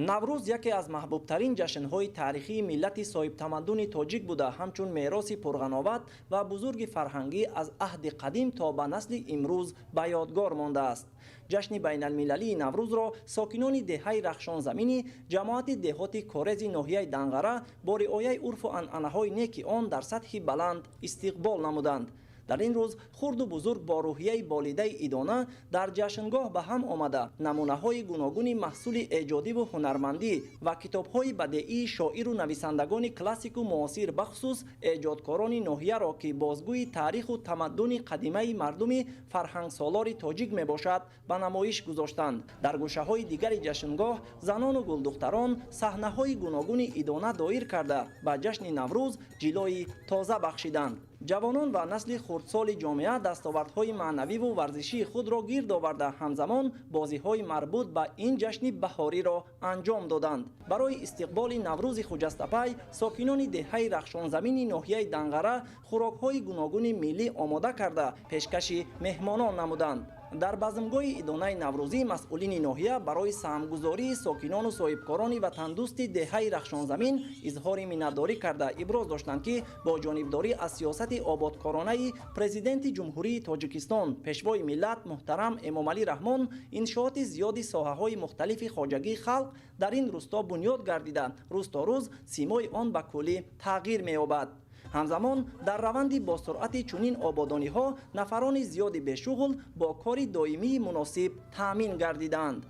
наврӯз яке аз маҳбубтарин ҷашнҳои таърихии миллати соҳибтамаддуни тоҷик буда ҳамчун мероси пурғановат ва бузурги фарҳангӣ аз аҳди қадим то ба насли имрӯз ба ёдгор мондааст. ҷашни байналмилалии наврӯзро сокинони деҳаи рахшонзамини ҷамоати деҳоти корези ноҳияи Данғара бо риояи урфу анъанаҳои неки он дар сатҳи баланд истиқбол намуданд. дар ин рӯз хурду бузург бо рӯҳияи болидаи идона дар ҷашнгоҳ ба ҳам омада намунаҳои гуногуни маҳсули эҷодиву ҳунармандӣ ва китобҳои бадеии шоиру нависандагони классику муосир бахусус эҷодкорони ноҳияро ки бозгӯи таъриху тамаддуни қадимаи мардуми фарҳангсолори тоҷик мебошад ба намоиш гузоштанд. дар гӯшаҳои дигари ҷашнгоҳ занону гулдухтарон саҳнаҳои гуногуни идона доир карда ба ҷашни наврӯз ҷилои тоза бахшиданд. ҷавонон ва насли хурдсоли ҷомеа дастовардҳои маънавиву варзишии худро гирд оварда ҳамзамон бозиҳои марбут ба ин ҷашни баҳориро анҷом доданд. барои истиқболи наврӯзи хуҷастапай сокинони деҳаи рахшонзамини ноҳияи Данғара хӯрокҳои гуногуни миллӣ омода карда пешкаши меҳмонон намуданд. дар базмгоҳи идонаи наврӯзӣ масъулини ноҳия барои саҳмгузории сокинону соҳибкорони ватандӯсти деҳаи рахшонзамин изҳори миннатдорӣ карда иброз доштанд ки бо ҷонибдорӣ аз сиёсати ободкоронаи президенти ҷумҳурии Тоҷикистон пешвои миллат муҳтарам Эмомалӣ Раҳмон иншооти зиёди соҳаҳои мухталифи хоҷагии халқ дар ин рӯсто бунёд гардида рӯз то рӯз симои он ба куллӣ тағйир меёбад. ҳамзамон дар раванди босуръати чунин ободониҳо нафарони зиёди бешуғл бо кори доимии муносиб таъмин гардиданд.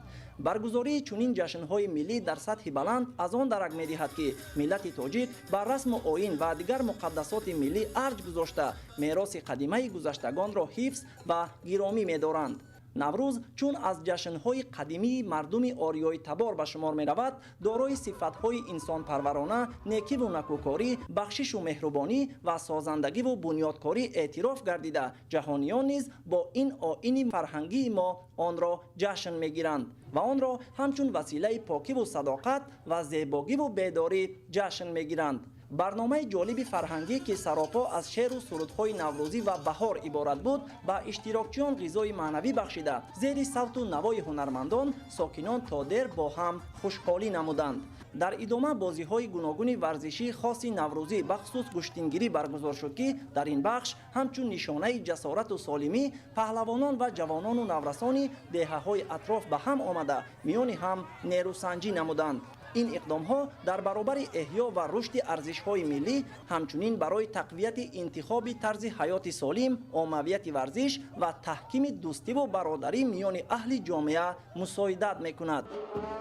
баргузории чунин ҷашнҳои миллӣ дар сатҳи баланд аз он дарак медиҳад ки миллати тоҷик ба расму оин ва дигар муқаддасоти миллӣ арҷ гузошта мероси қадимаи гузаштагонро ҳифз ва гиромӣ медоранд. наврӯз чун аз ҷашнҳои қадимии мардуми орёи табор ба шумор меравад, дорои сифатҳои инсонпарварона, некиву накӯкорӣ, бахшишу меҳрубонӣ ва созандагиву бунёдкорӣ эътироф гардида ҷаҳониён низ бо ин оини фарҳангии мо онро ҷашн мегиранд ва онро ҳамчун василаи покиву садоқат ва зебогиву бедорӣ ҷашн мегиранд. барномаи ҷолиби фарҳангӣ ки саропо аз шеру сурудҳои наврӯзӣ ва баҳор иборат буд ба иштирокчиён ғизои маънавӣ бахшида зери савту навои ҳунармандон сокинон то дер бо ҳам хушҳолӣ намуданд. дар идома бозиҳои гуногуни варзишии хоси наврӯзӣ бахусус гӯштингирӣ баргузор шуд ки дар ин бахш ҳамчун нишонаи ҷасорату солимӣ паҳлавонон ва ҷавонону наврасони деҳаҳои атроф ба ҳам омада миёни ҳам нерӯсанҷӣ намуданд. ин иқдомҳо дар баробари эҳё ва рушди арзишҳои миллӣ ҳамчунин барои тақвияти интихоби тарзи ҳаёти солим, оммавияти варзиш ва таҳкими дӯстиву бародарӣ миёни аҳли ҷомеа мусоидат мекунад.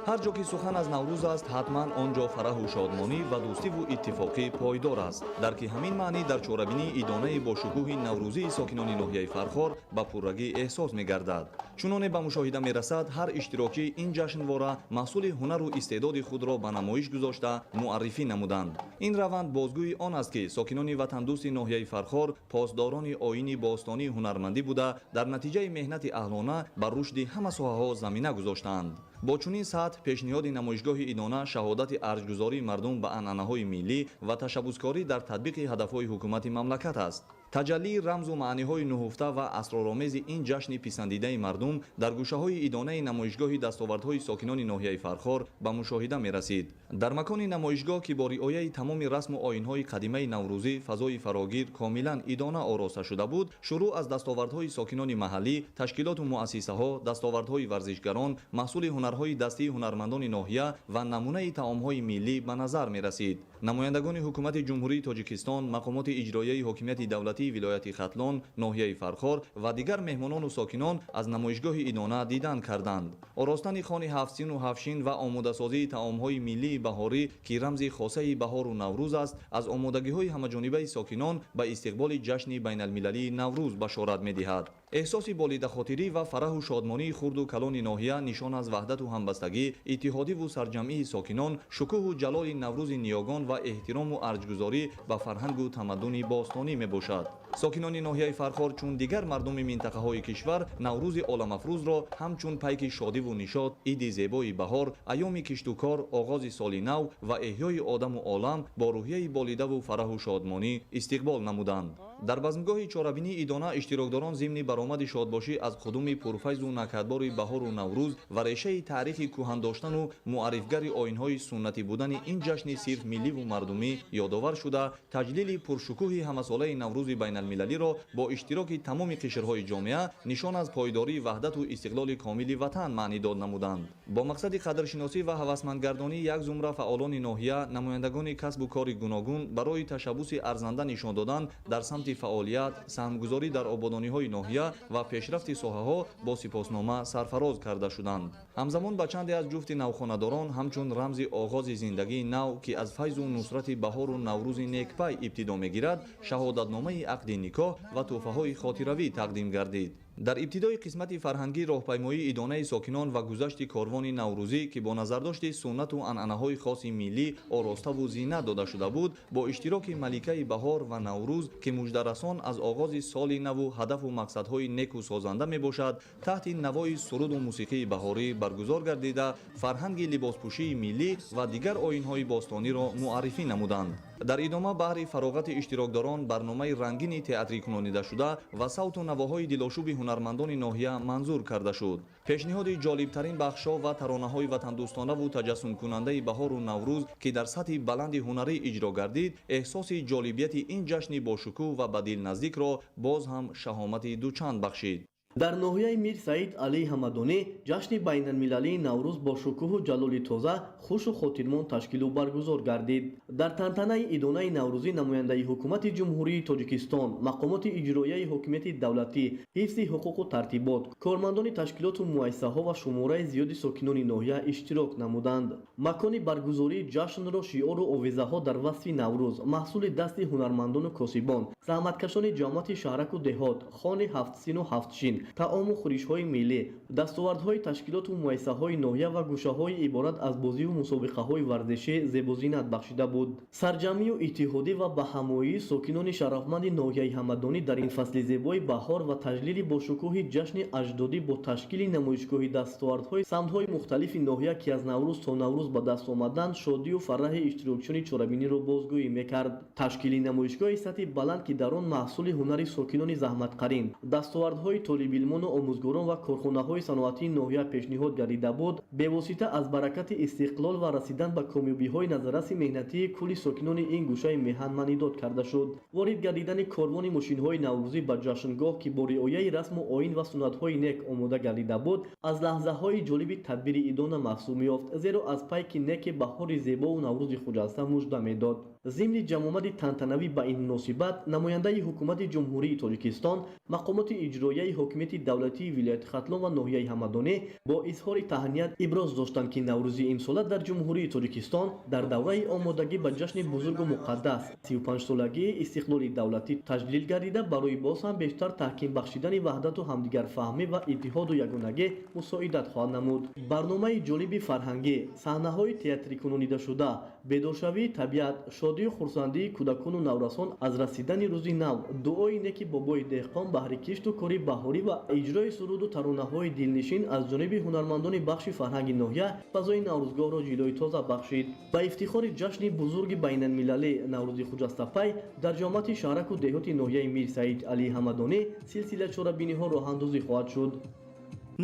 ҳар ҷо ки сухан аз наврӯз аст ҳатман он ҷо фараҳу шодмонӣ ва дӯстиву иттифоқӣ пойдор аст. дар ки ҳамин маънӣ дар чорабинии идонаи бошукӯҳи наврӯзии сокинони ноҳияи Фархор ба пуррагӣ эҳсос мегардад. чуноне ба мушоҳида мерасад ҳар иштирокии ин ҷашнвора маҳсули ҳунару истеъдоди худ худро ба намоиш гузошта муаррифӣ намуданд. ин раванд бозгӯи он аст ки сокинони ватандӯсти ноҳияи Фархор посдорони оини бостонии ҳунармандӣ буда дар натиҷаи меҳнати аҳлона ба рушди ҳама соҳаҳо замина гузоштаанд. бо чунин сатҳ пешниҳоди намоишгоҳи идона шаҳодати арҷгузории мардум ба анъанаҳои миллӣ ва ташаббускорӣ дар татбиқи ҳадафҳои ҳукумати мамлакат аст. таҷаллии рамзу маъниҳои нуҳуфта ва асроромези ин ҷашни писандидаи мардум дар гӯшаҳои идонаи намоишгоҳи дастовардҳои сокинони ноҳияи Фархор ба мушоҳида мерасид. дар макони намоишгоҳ ки бо риояи тамоми расму оинҳои қадимаи наврӯзӣ фазои фарогир комилан идона ороста шуда буд, шурӯъ аз дастовардҳои сокинони маҳаллӣ, ташкилоту муассисаҳо, дастовардҳои варзишгарон, маҳсули ҳунарҳои дастии ҳунармандони ноҳия ва намунаи таомҳои миллӣ ба назар мерасид. намояндагони ҳукумати ҷумҳурии Тоҷикистон, мақомоти иҷроияи ҳокимияти давлатии вилояти Хатлон, ноҳияи Фархор ва дигар меҳмонону сокинон аз намоишгоҳи идона дидан карданд. оростани хони ҳафтсину ҳафшин ва омодасозии таомҳои миллии баҳорӣ ки рамзи хосаи баҳору наврӯз аст, аз омодагиҳои ҳамаҷонибаи сокинон ба истиқболи ҷашни байналмилалии наврӯз башорат медиҳад. эҳсоси болидахотирӣ ва фараҳу шодмонии хурду калони ноҳия нишон аз ваҳдату ҳамбастагӣ, иттиҳодиву сарҷамъии сокинон, шукӯҳу ҷалоли наврӯзи ниёгон ва эҳтирому арҷгузорӣ ба фарҳангу тамаддуни бостонӣ мебошад. сокинони ноҳияи Фархор чун дигар мардуми минтақаҳои кишвар наврӯзи оламафрӯзро ҳамчун пайки шодиву нишод, иди зебои баҳор, айёми киштукор, оғози соли нав ва эҳёи одаму олам бо рӯҳияи болидаву фараҳу шодмонӣ истиқбол намуданд. дар базмгоҳи чорабинии идона иштирокдорон зимни баромади шодбошӣ аз қудуми пурфайзу накадбори баҳору наврӯз ва решаи таърихи кӯҳандоштану муаррифгари оинҳои суннатӣ будани ин ҷашни сирф милливу мардумӣ ёдовар шуда, таҷлили пуршукӯҳи ҳамасолаи наврӯзи байналмилалиро бо иштироки тамоми қишрҳои ҷомеа нишон аз пойдории ваҳдату истиқлоли комили ватан маънӣ дод намуданд. бо мақсади қадршиносӣ ва ҳавасмандгардонии як зумра фаъолони ноҳия, намояндагони касбу кори гуногун барои ташаббуси арзанда нишон додан дар самти фаъолият, саҳмгузорӣ дар ободониҳои ноҳия ва пешрафти соҳаҳо бо сипоснома сарфароз карда шуданд. ҳамзамон ба чанде аз ҷуфти навхонадорон ҳамчун рамзи оғози зиндагии нав ки аз файзу нусрати баҳору наврӯзи некпай ибтидо мегирад, шаҳодатномаи ақди никоҳ ва тӯҳфаҳои хотиравӣ тақдим гардид. дар ибтидои қисмати фарҳангӣ роҳпаймоии идонаи сокинон ва гузашти корвони наврӯзӣ ки бо назардошти суннату анъанаҳои хоси миллӣ ороставу зинат дода шуда буд, бо иштироки маликаи баҳор ва наврӯз ки муждарасон аз оғози соли наву ҳадафу мақсадҳои неку созанда мебошад, таҳти навои суруду мусиқии баҳорӣ баргузор гардида фарҳанги либоспӯшии миллӣ ва дигар оинҳои бостониро муаррифӣ намуданд. дар идома баҳри фароғати иштирокдорон барномаи рангини театрӣ кунонидашуда ва савту навоҳои дилошуби ҳунармандони ноҳия манзур карда шуд. пешниҳоди ҷолибтарин бахшҳо ва таронаҳои ватандӯстонаву таҷассумкунандаи баҳору наврӯз ки дар сатҳи баланди ҳунарӣ иҷро гардид, эҳсоси ҷолибияти ин ҷашни бошукӯҳ ва ба дил наздикро боз ҳам шаҳомати дучанд бахшид. дар ноҳияи Мир Саид Алии Ҳамадонӣ ҷашни байналмилалии Наврӯз бо шукӯҳу ҷалоли тоза, хушу хотирмон ташкилу баргузор гардид. дар тантанаи идонаи Наврӯзӣ намояндаи ҳукумати ҷумҳурии Тоҷикистон, мақомоти иҷроияи ҳокимияти давлатӣ, ҳифзи ҳуқуқу тартибот, кормандони ташкилоту муассисаҳо ва шумораи зиёди сокинони ноҳия иштирок намуданд. макони баргузории ҷашнро шиору овезаҳо дар васфи Наврӯз, маҳсули дасти ҳунармандону косибон, заҳматкашони ҷамъияти шаҳраку деҳот, хони ҳафтсину ҳафтшин, таому хӯришҳои миллӣ, дастовардҳои ташкилоту муассисаҳои ноҳия ва гӯшаҳои иборат аз бозиву мусобиқаҳои варзишӣ зебозинат бахшида буд. сарҷамъию иттиҳодӣ ва ба ҳамоии сокинони шарафманди ноҳияи Ҳамадонӣ дар ин фасли зебои баҳор ва таҷлили бошукӯҳи ҷашни аҷдодӣ бо ташкили намоишгоҳи дастовардҳои самтҳои мухталифи ноҳия ки аз Наврӯз то Наврӯз ба даст омаданд, шодию фараҳи иштирокчиёни чорабиниро бозгӯӣ мекард. ташкили намоишгоҳи сатҳи баланд ки дар он маҳсули ҳунари сокинони заҳматкарин, дастовардҳои толибилмону омӯзгорон ва корхонаҳои саноатии ноҳия пешниҳод гардида буд, бевосита аз баракати истиқлол ва расидан ба комёбиҳои назараси меҳнатии кулли сокинони ин гӯшаи меҳан маънидод карда шуд. ворид гардидани корвони мошинҳои наврӯзӣ ба ҷашнгоҳ ки бо риояи расму оин ва суннатҳои нек омода гардида буд, аз лаҳзаҳои ҷолиби тадбири идона маҳсуб меёфт, зеро аз пайки неки баҳори зебову наврӯзи хуҷаста мужда медод. зимни ҷамомади тантанавӣ ба ин муносибат намояндаи ҳукумати ҷумҳурии Тоҷикистон, мақомоти иҷроияи ҳокимияти ҳокимияти давлатии вилояти хатлон ва ноҳияи ҳамадонӣ бо изҳори таҳният иброз доштанд ки наврӯзи имсола дар ҷумҳурии тоҷикистон дар давраи омодагӣ ба ҷашни бузургу муқаддас 35-солагии истиқлоли давлатӣ таҷлил гардида барои боз ҳам бештар таҳким бахшидани ваҳдату ҳамдигарфаҳмӣ ва иттиҳоду ягонагӣ мусоидат хоҳад намуд. барномаи ҷолиби фарҳангӣ, саҳнаҳои театрӣ кунонидашуда, бедоршавии табиат, шодию хурсандии кӯдакону наврасон аз расидани рӯзи нав, дуои неки бобои деҳқон баҳри кишту кори баҳорӣ ва иҷрои суруду таронаҳои дилнишин аз ҷониби ҳунармандони бахши фарҳанги ноҳия фазои наврӯзгоҳро ҷилои тоза бахшид. ба ифтихори ҷашни бузурги байналмилалӣ Наврӯзи Хуҷастапай дар ҷомаати шаҳраку деҳоти ноҳияи Мир Саид Алии Ҳамадонӣ силсила чорабиниҳо роҳандозӣ хоҳад шуд.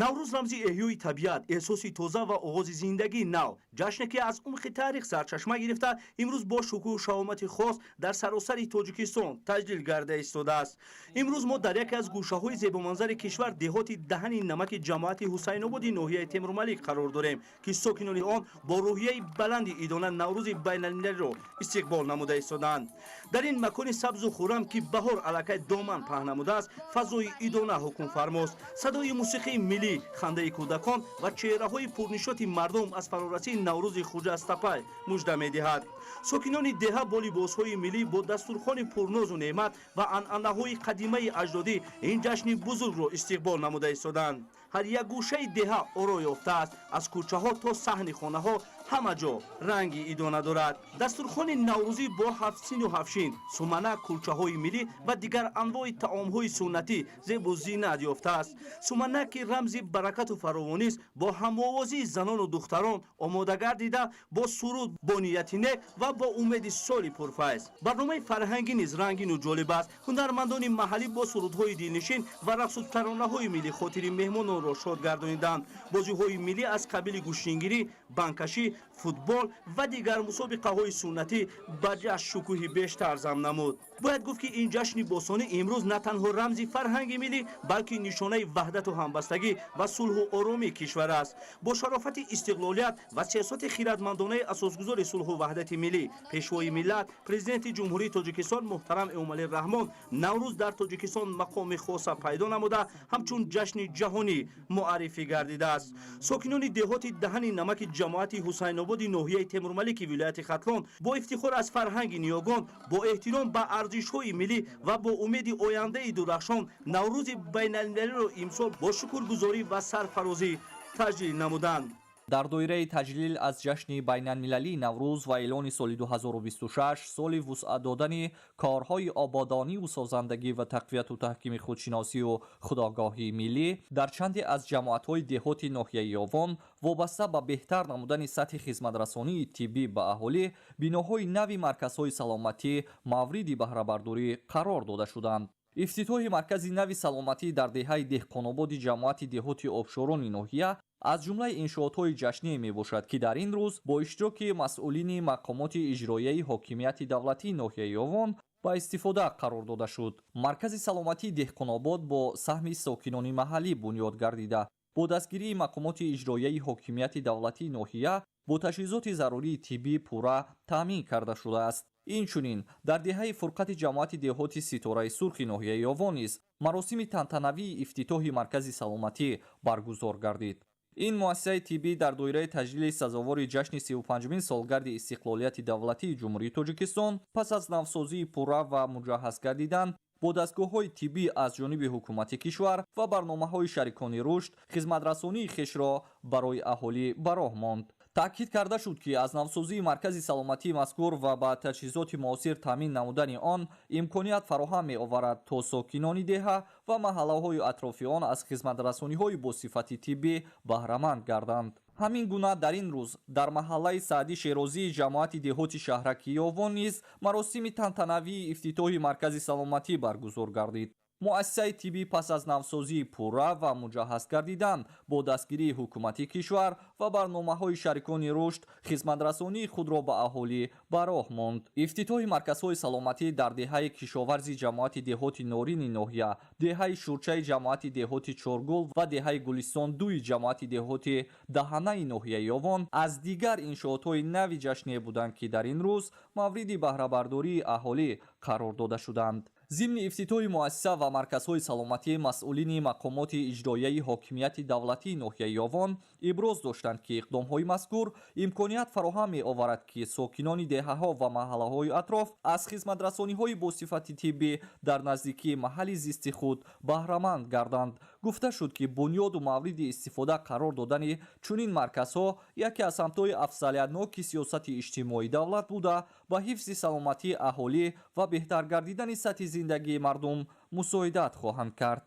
наврӯз рамзи эҳёи табиат, эҳсоси тоза ва оғози зиндагии нав, ҷашне ки аз умқи таърих сарчашма гирифта имрӯз бо шукӯҳу шаомати хос дар саросари тоҷикистон таҷлил гарда истодааст. имрӯз мо дар яке аз гӯшаҳои зебоманзари кишвар деҳоти даҳани намаки ҷамоати ҳусайнободи ноҳияи Темурмалик қарор дорем ки сокинони он бо рӯҳияи баланди идона наврӯзи байналмилалиро истиқбол намуда истоданд. дар ин макони сабзу хуррам ки баҳор аллакай доман паҳн намудааст, фазои идона ҳукмфармост. садои мусиқии миллӣ, хандаи кӯдакон ва чеҳраҳои пурнишоти мардум аз фарорасии Наврӯзи Хуҷастапай мужда медиҳад. сокинони деҳа бо либосҳои миллӣ, бо дастурхони пурнозу неъмат ва анъанаҳои қадимаи аҷдодӣ ин ҷашни бузургро истиқбол намуда истоданд. ҳар як гӯшаи деҳа оро ёфтааст, аз кӯчаҳо то саҳни хонаҳо ҳама ҷо ранги идона дорад. дастурхони наврӯзӣ бо ҳафтсину ҳафшин, сумана, кулчаҳои миллӣ ва дигар анвои таомҳои суннатӣ зебу зинат ёфтааст. сумана ки рамзи баракату фаровонист, бо ҳамовозии занону духтарон омода гардида бо суруд, бо нияти нек ва бо умеди соли пурфайз. барномаи фарҳангӣ низ рангину ҷолиб аст. ҳунармандони маҳаллӣ бо сурудҳои дилнишин ва рақсу таронаҳои миллӣ хотири меҳмононро шод гардониданд. бозиҳои миллӣ аз қабили гӯштингирӣ, банкашӣ, футбол ва дигар мусобиқаҳои суннатӣ ба ҷашн шукӯҳи бештар зам намуд. бояд гуфт ки ин ҷашни босонӣ имрӯз на танҳо рамзи фарҳанги миллӣ, балки нишонаи ваҳдату ҳамбастагӣ ва сулҳу оромии кишвар аст. бо шарофати истиқлолият ва сиёсати хиратмандонаи асосгузори сулҳу ваҳдати миллӣ, пешвои миллат, президенти ҷумҳурии Тоҷикистон муҳтарам Эмомалӣ Раҳмон наврӯз дар Тоҷикистон мақоми хоса пайдо намуда ҳамчун ҷашни ҷаҳонӣ муаррифӣ гардидааст. сокинони деҳоти даҳани намаки ҷамоати ҳусайнободи ноҳияи Темурмалики вилояти Хатлон бо ифтихор аз фарҳанги ниёгон, бо эҳтиром ба арзишҳои миллӣ ва бо умеди ояндаи дурахшон наврӯзи байналмилалиро имсол бо шукргузорӣ ва сарфарозӣ таҷлил намуданд. дар доираи таҷлил аз ҷашни байналмилалии наврӯз ва эълони соли 2026 соли вусъат додани корҳои ободониву созандагӣ ва тақвияту таҳкими худшиносию худогоҳии миллӣ дар чанде аз ҷамоатҳои деҳоти ноҳияи Ёвон вобаста ба беҳтар намудани сатҳи хизматрасонии тиббӣ ба аҳолӣ биноҳои нави марказҳои саломатӣ мавриди баҳрабардорӣ қарор дода шуданд. ифтитоҳи маркази нави саломатӣ дар деҳаи деҳқонободи ҷамоати деҳоти обшорони ноҳия аз ҷумлаи иншоотҳои ҷашние мебошад ки дар ин рӯз бо иштироки масъулини мақомоти иҷроияи ҳокимияти давлатии ноҳияи Ёвон ба истифода қарор дода шуд. маркази саломатии деҳқонобод бо саҳми сокинони маҳаллӣ бунёд гардида бо дастгирии мақомоти иҷроияи ҳокимияти давлатии ноҳия бо таҷҳизоти зарурии тиббӣ пурра таъмин карда шудааст. инчунин дар деҳаи фурқати ҷамоати деҳоти ситораи сурхи ноҳияи Ёвон низ маросими тантанавии ифтитоҳи маркази саломатӣ баргузор гардид. ин муассисаи тиббӣ дар доираи таҷлили сазовори ҷашни 35-мин солгарди истиқлолияти давлатии ҷумҳурии Тоҷикистон пас аз навсозии пурра ва муҷаҳҳаз гардидан бо дастгоҳҳои тиббӣ аз ҷониби ҳукумати кишвар ва барномаҳои шарикони рушд хизматрасонии хешро барои аҳолӣ ба роҳ монд. таъкид карда шуд ки аз навсозии маркази саломатии мазкур ва ба таҷҳизоти муосир таъмин намудани он имконият фароҳам меоварад то сокинони деҳа ва маҳаллаҳои атрофи он аз хизматрасониҳои босифати тиббӣ баҳраманд гарданд. ҳамин гуна дар ин рӯз дар маҳаллаи Саъди Шерозии ҷамоати деҳоти шаҳраки Ёвон низ маросими тантанавии ифтитоҳи маркази саломатӣ баргузор гардид. муассисаи тиббӣ пас аз навсозии пурра ва муҷаҳҳаз гардидан бо дастгирии ҳукумати кишвар ва барномаҳои шарикони рушд хизматрасонии худро ба аҳолӣ ба роҳ монд. ифтитоҳи марказҳои саломатӣ дар деҳаи кишоварзи ҷамоати деҳоти Норини ноҳия, деҳаи Шурчаи ҷамоати деҳоти Чоргул ва деҳаи Гулистон-2-и ҷамоати деҳоти Даҳанаи ноҳияи Ёвон аз дигар иншоотҳои нави ҷашние буданд ки дар ин рӯз мавриди баҳрабардории аҳолӣ қарор дода шуданд. ضمن افتتاح مؤسسه و مرکزهای سلامتی مسئولین مقامات اجرایی حاکمیت دولتی ناحیه یاوان ابراز داشتند که اقدام‌های مذکور امکانیت فراهم می‌آورد که ساکنان دهه‌ها و محله‌های اطراف از خدمت‌رسانی‌های با صفت طبی در نزدیکی محل زیست خود بهره‌مند گردند. گفته شد که بنیاد و مورد استفاده قرار دادن چنین مرکزها یکی از سمت‌های افضلیت‌ناک سیاست اجتماعی دولت بوده با حفظ سلامتی اهالی و بهتر گردیدن سطح زندگی مردم مساعدت خواهند کرد.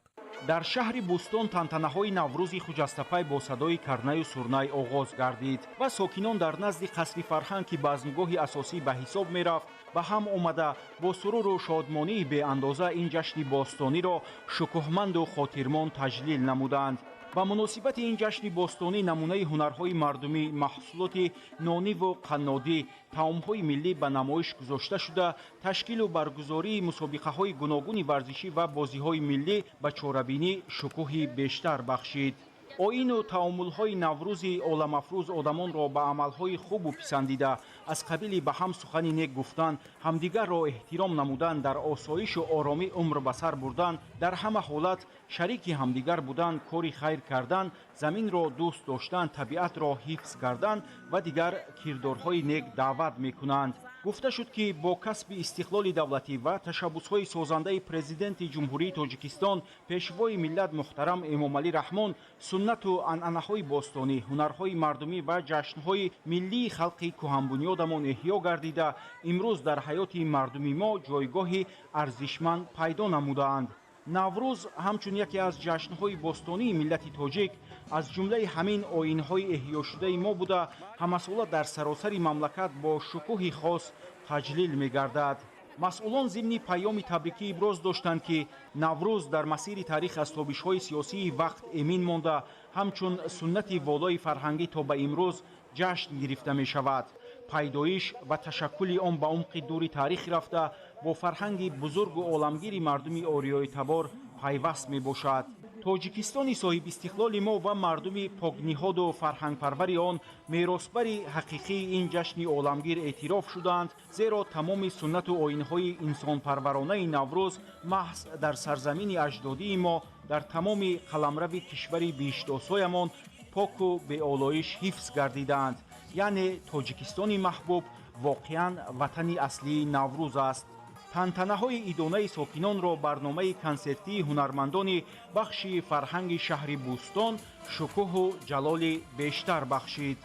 در شهر بوستون تантанаҳои наврӯзи хуҷастапай бо садои карнаю сурнай оғоз гардид ва сокинон дар назди қасри фарҳанг ки базмгоҳи асосӣ ба ҳисоб мерафт ба ҳам омада бо суруру шодмонии беандоза ин ҷашни бостониро шукӯҳманду хотирмон таҷлил намуданд. ба муносибати ин ҷашни бостонӣ намунаи ҳунарҳои мардумӣ, маҳсулоти нониву қаннодӣ, таомҳои миллӣ ба намоиш гузошта шуда, ташкилу баргузории мусобиқаҳои гуногуни варзишӣ ва бозиҳои миллӣ ба чорабинӣ шукӯҳи бештар бахшид. оину таомулҳои наврӯзи оламафрӯз одамонро ба амалҳои хубу писандида, аз қабили ба ҳам сухани нек гуфтан, ҳамдигарро эҳтиром намудан, дар осоишу оромӣ умр ба сар бурдан, дар ҳама ҳолат шарики ҳамдигар будан, кори хайр кардан, заминро дӯст доштан, табиатро ҳифз кардан ва дигар кирдорҳои нек даъват мекунанд. гуфта шуд ки бо касби истиқлоли давлатӣ ва ташаббусҳои созандаи президенти ҷумҳурии тоҷикистон пешвои миллат муҳтарам эмомалӣ раҳмон суннату анъанаҳои бостонӣ, ҳунарҳои мардумӣ ва ҷашнҳои миллии халқи кӯҳанбунёдамон эҳьё гардида имрӯз дар ҳаёти мардуми мо ҷойгоҳи арзишманд пайдо намудаанд. наврӯз ҳамчун яке аз ҷашнҳои бостонии миллати тоҷик аз ҷумлаи ҳамин оинҳои эҳьёшудаи мо буда ҳамасола дар саросари мамлакат бо шукӯҳи хос таҷлил мегардад. масъулон зимни паёми табрикӣ иброз доштанд ки наврӯз дар масири таърих аз тобишҳои сиёсии вақт эмин монда ҳамчун суннати волои фарҳангӣ то ба имрӯз ҷашн гирифта мешавад. пайдоиш ва ташаккули он ба умқи дури таърих рафта бо фарҳанги бузургу оламгири мардуми ориёитабор пайваст мебошад. тоҷикистони соҳибистиқлоли мо ва мардуми покниҳоду фарҳангпарвари он меросбари ҳақиқии ин ҷашни оламгир эътироф шуданд, зеро тамоми суннату оинҳои инсонпарваронаи наврӯз маҳз дар сарзамини аҷдодии мо дар тамоми қаламрави кишвари биштосоямон поку беолоиш ҳифз гардиданд. яъне тоҷикистони маҳбуб воқеан ватани аслии наврӯз аст. тантанаҳои идонаи сокинонро барномаи консертии ҳунармандони бахши фарҳанги шаҳри бӯстон шукӯҳу ҷалоли бештар бахшид.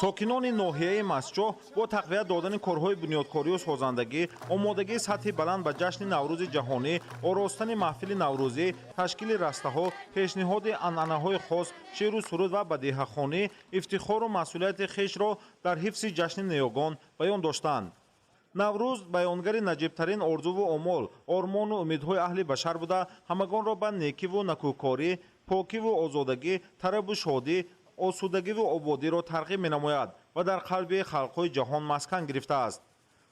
сокинони ноҳияи масҷоҳ бо тақвият додани корҳои бунёдкорию созандагӣ, омодагии сатҳи баланд ба ҷашни наврӯзи ҷаҳонӣ, оростани маҳфили наврӯзӣ, ташкили растаҳо, пешниҳоди анъанаҳои хос, шеъру суруд ва бадиҳахонӣ ифтихору масъулияти хешро дар ҳифзи ҷашни неёгон баён доштанд. наврӯз баёнгари наҷибтарин орзуву омол, ормону умидҳои аҳли башар буда, ҳамагонро ба некиву накӯкорӣ, покиву озодагӣ, тарабу шодӣ, осудагиву ободиро тарғиб менамояд ва дар қалби халқҳои ҷаҳон маскан гирифтааст.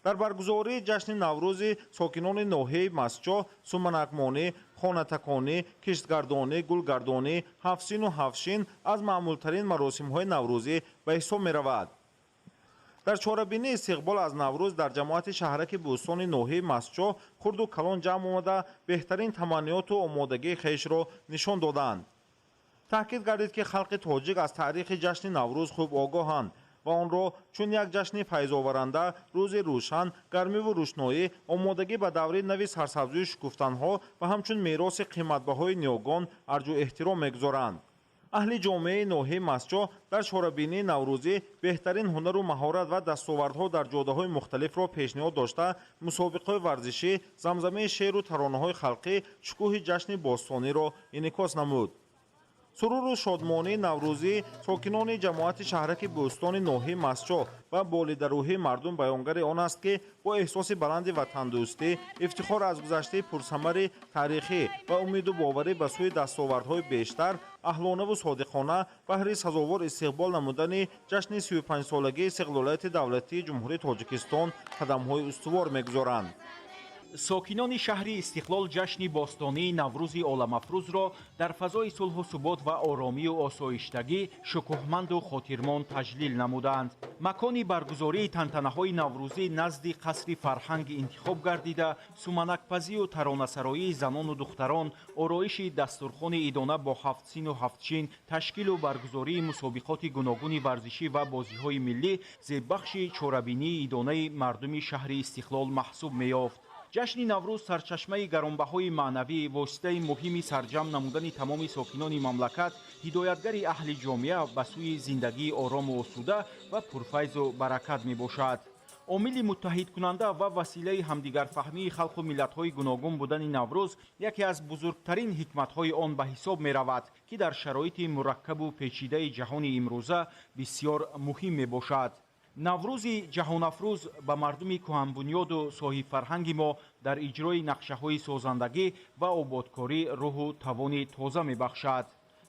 дар баргузории ҷашни наврӯзи сокинони ноҳияи масҷоҳ, суманакмонӣ, хонатаконӣ, киштгардонӣ, гулгардонӣ, ҳафсину ҳафшин аз маъмултарин маросимҳои наврӯзӣ ба ҳисоб меравад. дар чорабинии истиқбол аз наврӯз дар ҷамоати шаҳраки бӯстони ноҳияи масҷоҳ хурду калон ҷамъ омада беҳтарин таманниёту омодагии хешро нишон доданд. таъкид гардид ки халқи тоҷик аз таърихи ҷашни наврӯз хуб огоҳанд ва онро чун як ҷашни файзоваранда, рӯзи рӯшан, гармиву рӯшноӣ, омодагӣ ба даври нави сарсабзию шукуфтанҳо ва ҳамчун мероси қиматбаҳои ниёгон арҷу эҳтиром мегузоранд. аҳли ҷомеаи ноҳияи масҷоҳ дар чорабинии наврӯзӣ беҳтарин ҳунару маҳорат ва дастовардҳо дар ҷодаҳои мухталифро пешниҳод дошта, мусобиқаҳои варзишӣ, замзамаи шеъру таронаҳои халқӣ шукӯҳи ҷашни бостониро инъикос намуд. суруру шодмонии наврӯзӣ сокинони ҷамоати шаҳраки бӯстони ноҳияи масҷоҳ ва болидарӯҳии мардум баёнгари он аст ки бо эҳсоси баланди ватандӯстӣ, ифтихор аз гузаштаи пурсамари таърихӣ ва умеду боварӣ ба сӯи дастовардҳои бештар, аҳлонаву содиқона баҳри сазовор истиқбол намудани ҷашни 35-солагии истиқлолияти давлатии ҷумҳурии Тоҷикистон қадамҳои устувор мегузоранд. ساکنان شهر استقلال جشن باستانی نوروز عالم‌افروزро дар фазои сулҳу субот ва оромию осоиштагӣ шукӯҳманду хотирмон таҷлил намуданд. макони баргузории тантанаҳои наврӯзӣ назди қасри фарҳанг интихоб гардида, суманакпазию таронасароии занону духтарон, ороиши дастурхони идона бо 7 сину 7 чин, ташкилу баргузории мусобиқоти гуногуни варзишӣ ва бозиҳои миллӣ зеббахши чорабинии идонаи мардуми шаҳри истиқлол маҳсуб меёфт. ҷашни наврӯз сарчашмаи гаронбаҳои маънавӣ, воситаи муҳими сарҷамъ намудани тамоми сокинони мамлакат, ҳидоятгари аҳли ҷомеа ба сӯи зиндагии орому осуда ва пурфайзу баракат мебошад. омили муттаҳидкунанда ва василаи ҳамдигарфаҳмии халқу миллатҳои гуногун будани наврӯз яке аз бузургтарин ҳикматҳои он ба ҳисоб меравад, ки дар шароити мураккабу печидаи ҷаҳони имрӯза бисьёр муҳим мебошад. наврӯзи ҷаҳонафрӯз ба мардуми кӯҳанбунёду соҳибфарҳанги мо дар иҷрои нақшаҳои созандагӣ ва ободкорӣ рӯҳу тавони тоза мебахшад.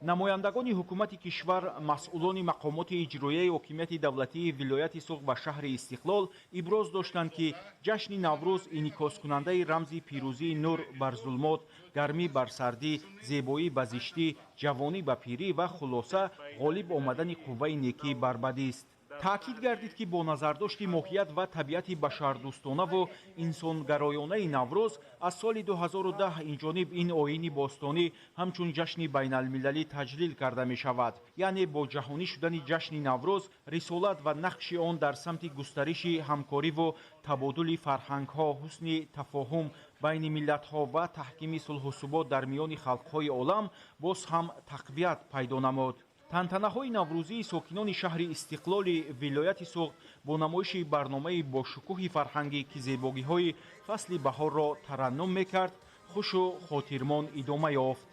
намояндагони ҳукумати кишвар, масъулони мақомоти иҷроияи ҳокимияти давлатии вилояти суғ ва шаҳри истиқлол иброз доштанд, ки ҷашни наврӯз инъикоскунандаи рамзи пирӯзии нур бар зулмот, гармӣ бар сардӣ, зебоӣ ба зиштӣ, ҷавонӣ ба пирӣ ва хулоса ғолиб омадани қувваи некӣ бар бадист. таъкид гардид, ки бо назардошти моҳият ва табиати башардӯстонаву инсонгароёнаи наврӯз аз соли 2010 инҷониб ин оини бостонӣ ҳамчун ҷашни байналмилалӣ таҷлил карда мешавад. яъне бо ҷаҳонӣ шудани ҷашни наврӯз рисолат ва нақши он дар самти густариши ҳамкориву табодули фарҳангҳо, ҳусни тафоҳум байни миллатҳо ва таҳкими сулҳусубот дар миёни халқҳои олам боз ҳам тақвият пайдо намуд. тантанаҳои наврӯзии сокинони шаҳри истиқлоли вилояти суғ бо намоиши барномаи бошукӯҳи фарҳангӣ, ки зебогиҳои фасли баҳорро тараннум мекард, хушу хотирмон идома ёфт.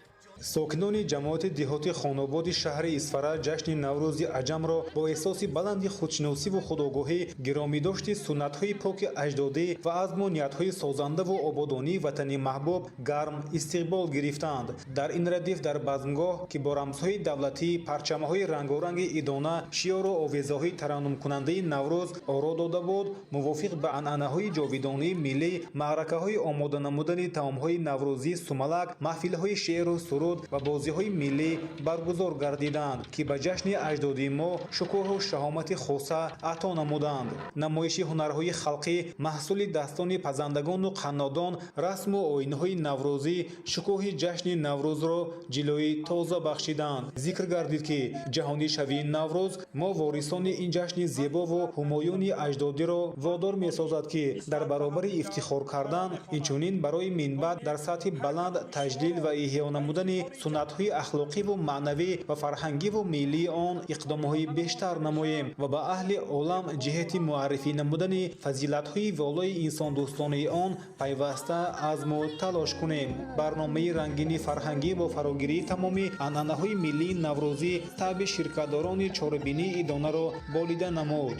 сокинони ҷамоати деҳоти хонободи шаҳри исфара ҷашни наврӯзи аҷамро бо эҳсоси баланди худшиносиву худогоҳӣ, гиромидошти суннатҳои поки аҷдодӣ ва азму ниятҳои созандаву ободонии ватани маҳбуб гарм истиқбол гирифтанд. дар ин радиф дар базмгоҳ, ки бо рамзҳои давлатӣ, парчамаҳои рангоранги идона, шиёру овезаҳои тараннумкунандаи наврӯз оро дода буд, мувофиқ ба анъанаҳои ҷовидонии миллӣ, маъракаҳои омода намудани таомҳои наврӯзӣ, сумалак, маҳфилҳои шеъру суруд ва бозиҳои миллӣ баргузор гардиданд, ки ба ҷашни аҷдоди мо шукӯҳу шаҳомати хоса аъто намуданд. намоиши ҳунарҳои халқӣ, маҳсулидастони пазандагону қаннодон, расму оинҳои наврӯзӣ шукӯҳи ҷашни наврӯзро ҷилои тоза бахшиданд. зикр гардид, ки ҷаҳонишавии наврӯз мо ворисони ин ҷашни зебову ҳумоюни аҷдодиро водор месозад, ки дар баробари ифтихор кардан, инчунин барои минбаъд дар сатҳи баланд таҷлил ва иҳё намудани суннатҳои ахлоқиву маънавӣ ва фарҳангиву миллии он иқдомҳои бештар намоем ва ба аҳли олам ҷиҳати муаррифӣ намудани фазилатҳои волои инсондӯстонаи он пайваста азму талош кунем. барномаи рангини фарҳангӣ бо фарогирии тамоми анъанаҳои миллии наврӯзӣ таъби ширкатдорони чорабинии идонаро болида намуд.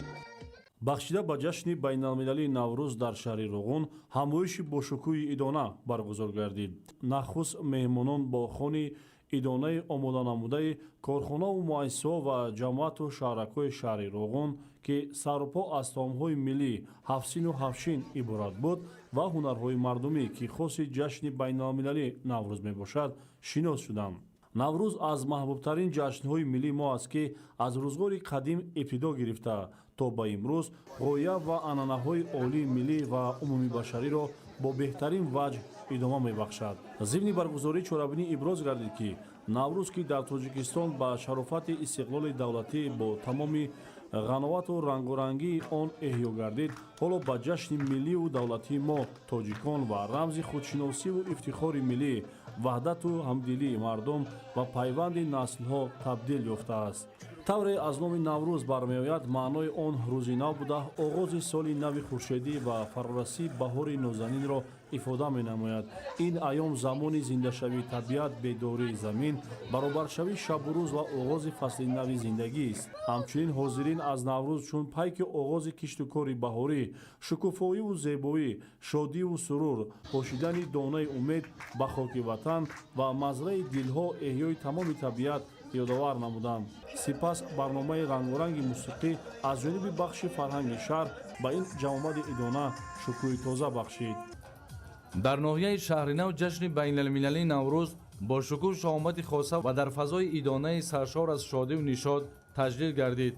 бахшида ба ҷашни байналмилалии наврӯз дар шаҳри Руғун ҳамоиши бошукӯҳи идона баргузор гардид. нахуст меҳмонон бо хони идонаи омоданамудаи корхонаву муассисаҳо ва ҷамоату шаҳракои шаҳри Руғун, ки сарупо аз таомҳои миллӣ, ҳафсину ҳафшин иборат буд ва ҳунарҳои мардумӣ, ки хоси ҷашни байналмилалии наврӯз мебошад, шинос шуданд. наврӯз аз маҳбубтарин ҷашнҳои миллии мо аст, ки аз рӯзгори қадим ибтидо гирифта то ба имрӯз ғоя ва анъанаҳои олии миллӣ ва умумибашариро бо беҳтарин ваҷҳ идома мебахшад. зимни баргузории чорабинӣ иброз гардид, ки наврӯз, ки дар Тоҷикистон ба шарофати истиқлоли давлатӣ бо тамоми ғановату рангорангии он эҳё гардид, ҳоло ба ҷашни милливу давлатии мо тоҷикон ва рамзи худшиносиву ифтихори миллӣ, ваҳдату ҳамдилии мардум ва пайванди наслҳо табдил ёфтааст. тавре аз номи наврӯз бармеояд, маънои он рӯзи нав буда, оғози соли нави хуршедӣ ва фарорасии баҳори нозанинро ифода менамояд. ин айём замони зиндашавии табиат, бедории замин, баробаршавии шабу рӯз ва оғози фасли нави зиндагист. ҳамчунин ҳозирин аз наврӯз чун пайки оғози кишту кори баҳорӣ, шукуфоиву зебоӣ, шодиву сурур, пошидани донаи умед ба хоки ватан ва мазраи дилҳо, эҳёи тамоми табиат ёдовар намуданд. сипас барномаи рангоранги мусиқӣ аз ҷониби бахши фарҳанги шаҳр ба ин ҷамомади идона шукӯҳи тоза бахшид. дар ноҳияи шаҳринав ҷашни байналмилалии наврӯз бо шукӯҳ шаомати хоса ва дар фазои идонаи саршор аз шодиву нишод таҷлил гардид.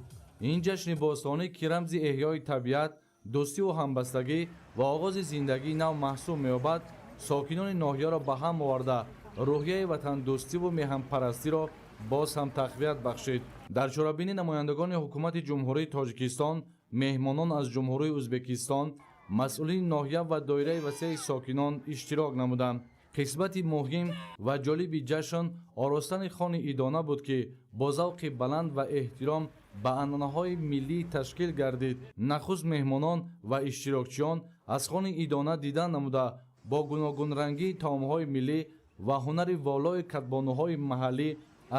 ин ҷашни бостонӣ ки рамзи эҳёи табиат, дӯстиву ҳамбастагӣ ва оғози зиндагии нав маҳсуб меёбад, сокинони ноҳияро ба ҳам оварда рӯҳияи ватандӯстиву меҳанпарастиро боз ҳам тақвият бахшид. дар чорабинӣ намояндагони ҳукумати ҷумҳурии тоҷикистон, меҳмонон аз ҷумҳурии ӯзбекистон, масъулини ноҳия ва доираи васеъи сокинон иштирок намуданд. қисмати муҳим ва ҷолиби ҷашн оростани хони идона буд ки бо завқи баланд ва эҳтиром ба анъанаҳои миллӣ ташкил гардид. нахуст меҳмонон ва иштирокчиён аз хони идона дидан намуда бо гуногунрангии таомҳои миллӣ ва ҳунари волои катбонуҳои маҳаллӣ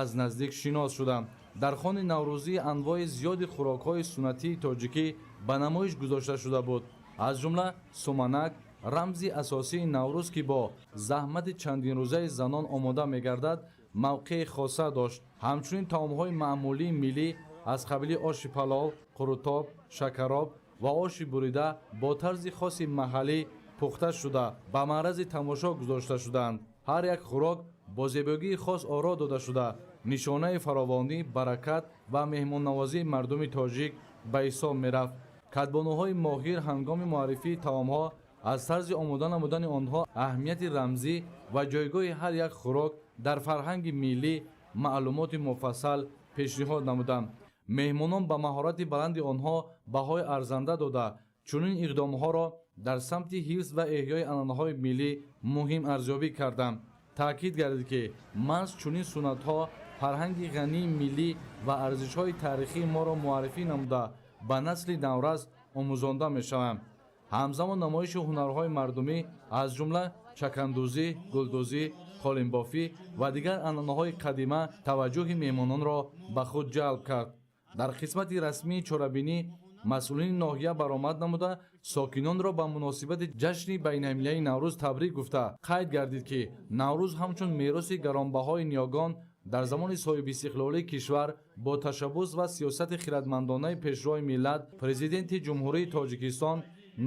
аз наздик шинос шуданд. дар хони наврӯзӣ анвои зиёди хӯрокҳои суннатии тоҷикӣ ба намоиш гузошта шуда буд. аз ҷумла суманак, рамзи асосии наврӯз ки бо заҳмати чандинрӯзаи занон омода мегардад, мавқеи хоса дошт. ҳамчунин таомҳои маъмулии миллӣ аз қабили оши палов, қурутоб, шакароб ва оши бурида бо тарзи хоси маҳаллӣ пухта шуда ба маърази тамошо гузошта шуданд. ҳар як хӯрок бо зебогии хос оро дода шуда нишонаи фаровонӣ, баракат ва меҳмоннавозии мардуми тоҷик ба ҳисоб мерафт. катбонуҳои моҳир ҳангоми муаррифии таомҳо аз тарзи омода намудани онҳо аҳамияти рамзӣ ва ҷойгоҳи ҳар як хӯрок дар фарҳанги миллӣ маълумоти муфассал пешниҳод намуданд. меҳмонон ба маҳорати баланди онҳо баҳои арзанда дода чунин иқдомҳоро дар самти ҳифз ва эҳёи анъанаҳои миллӣ муҳим арзёбӣ карданд. таъкид гардид ки маҳз чунин суннатҳо фарҳанги ғании миллӣ ва арзишҳои таърихии моро муаррифӣ намуда ба насли наврас омӯзонда мешаванд. ҳамзамон намоиши ҳунарҳои мардумӣ аз ҷумла чакандӯзӣ, гулдӯзӣ, қолинбофӣ ва дигар анъанаҳои қадима таваҷҷӯҳи меҳмононро ба худ ҷалб кард. дар қисмати расмии чорабинӣ масъулини ноҳия баромад намуда сокинонро ба муносибати ҷашни байналмилалии наврӯз табрик гуфта қайд гардид ки наврӯз ҳамчун мероси гаронбаҳои ниёгон дар замони соҳибистиқлолии кишвар бо ташаббус ва сиёсати хиратмандонаи пешрои миллат президенти ҷумҳурии тоҷикистон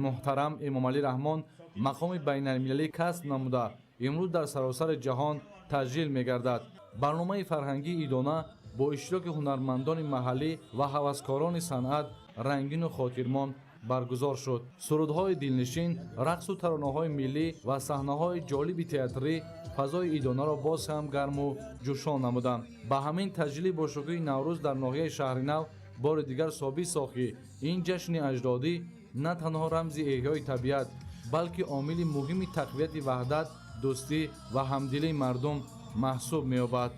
муҳтарам эмомалӣ раҳмон мақоми байналмилалӣ касб намуда имрӯз дар саросари ҷаҳон таҷлил мегардад. барномаи фарҳангии идона бо иштироки ҳунармандони маҳаллӣ ва ҳаваскорони санъат рангину хотирмон баргузор шуд. сурудҳои дилнишин, рақсу таронаҳои миллӣ ва саҳнаҳои ҷолиби театрӣ фазои идонаро боз ҳам гарму ҷӯшон намуданд. ба ҳамин таҷлили бошукӯҳи наврӯз дар ноҳияи шаҳринав бори дигар собит сохт ки ин ҷашни аҷдодӣ на танҳо рамзи эҳёи табиат, балки омили муҳими тақвияти ваҳдат, дӯстӣ ва ҳамдилии мардум маҳсуб меёбад.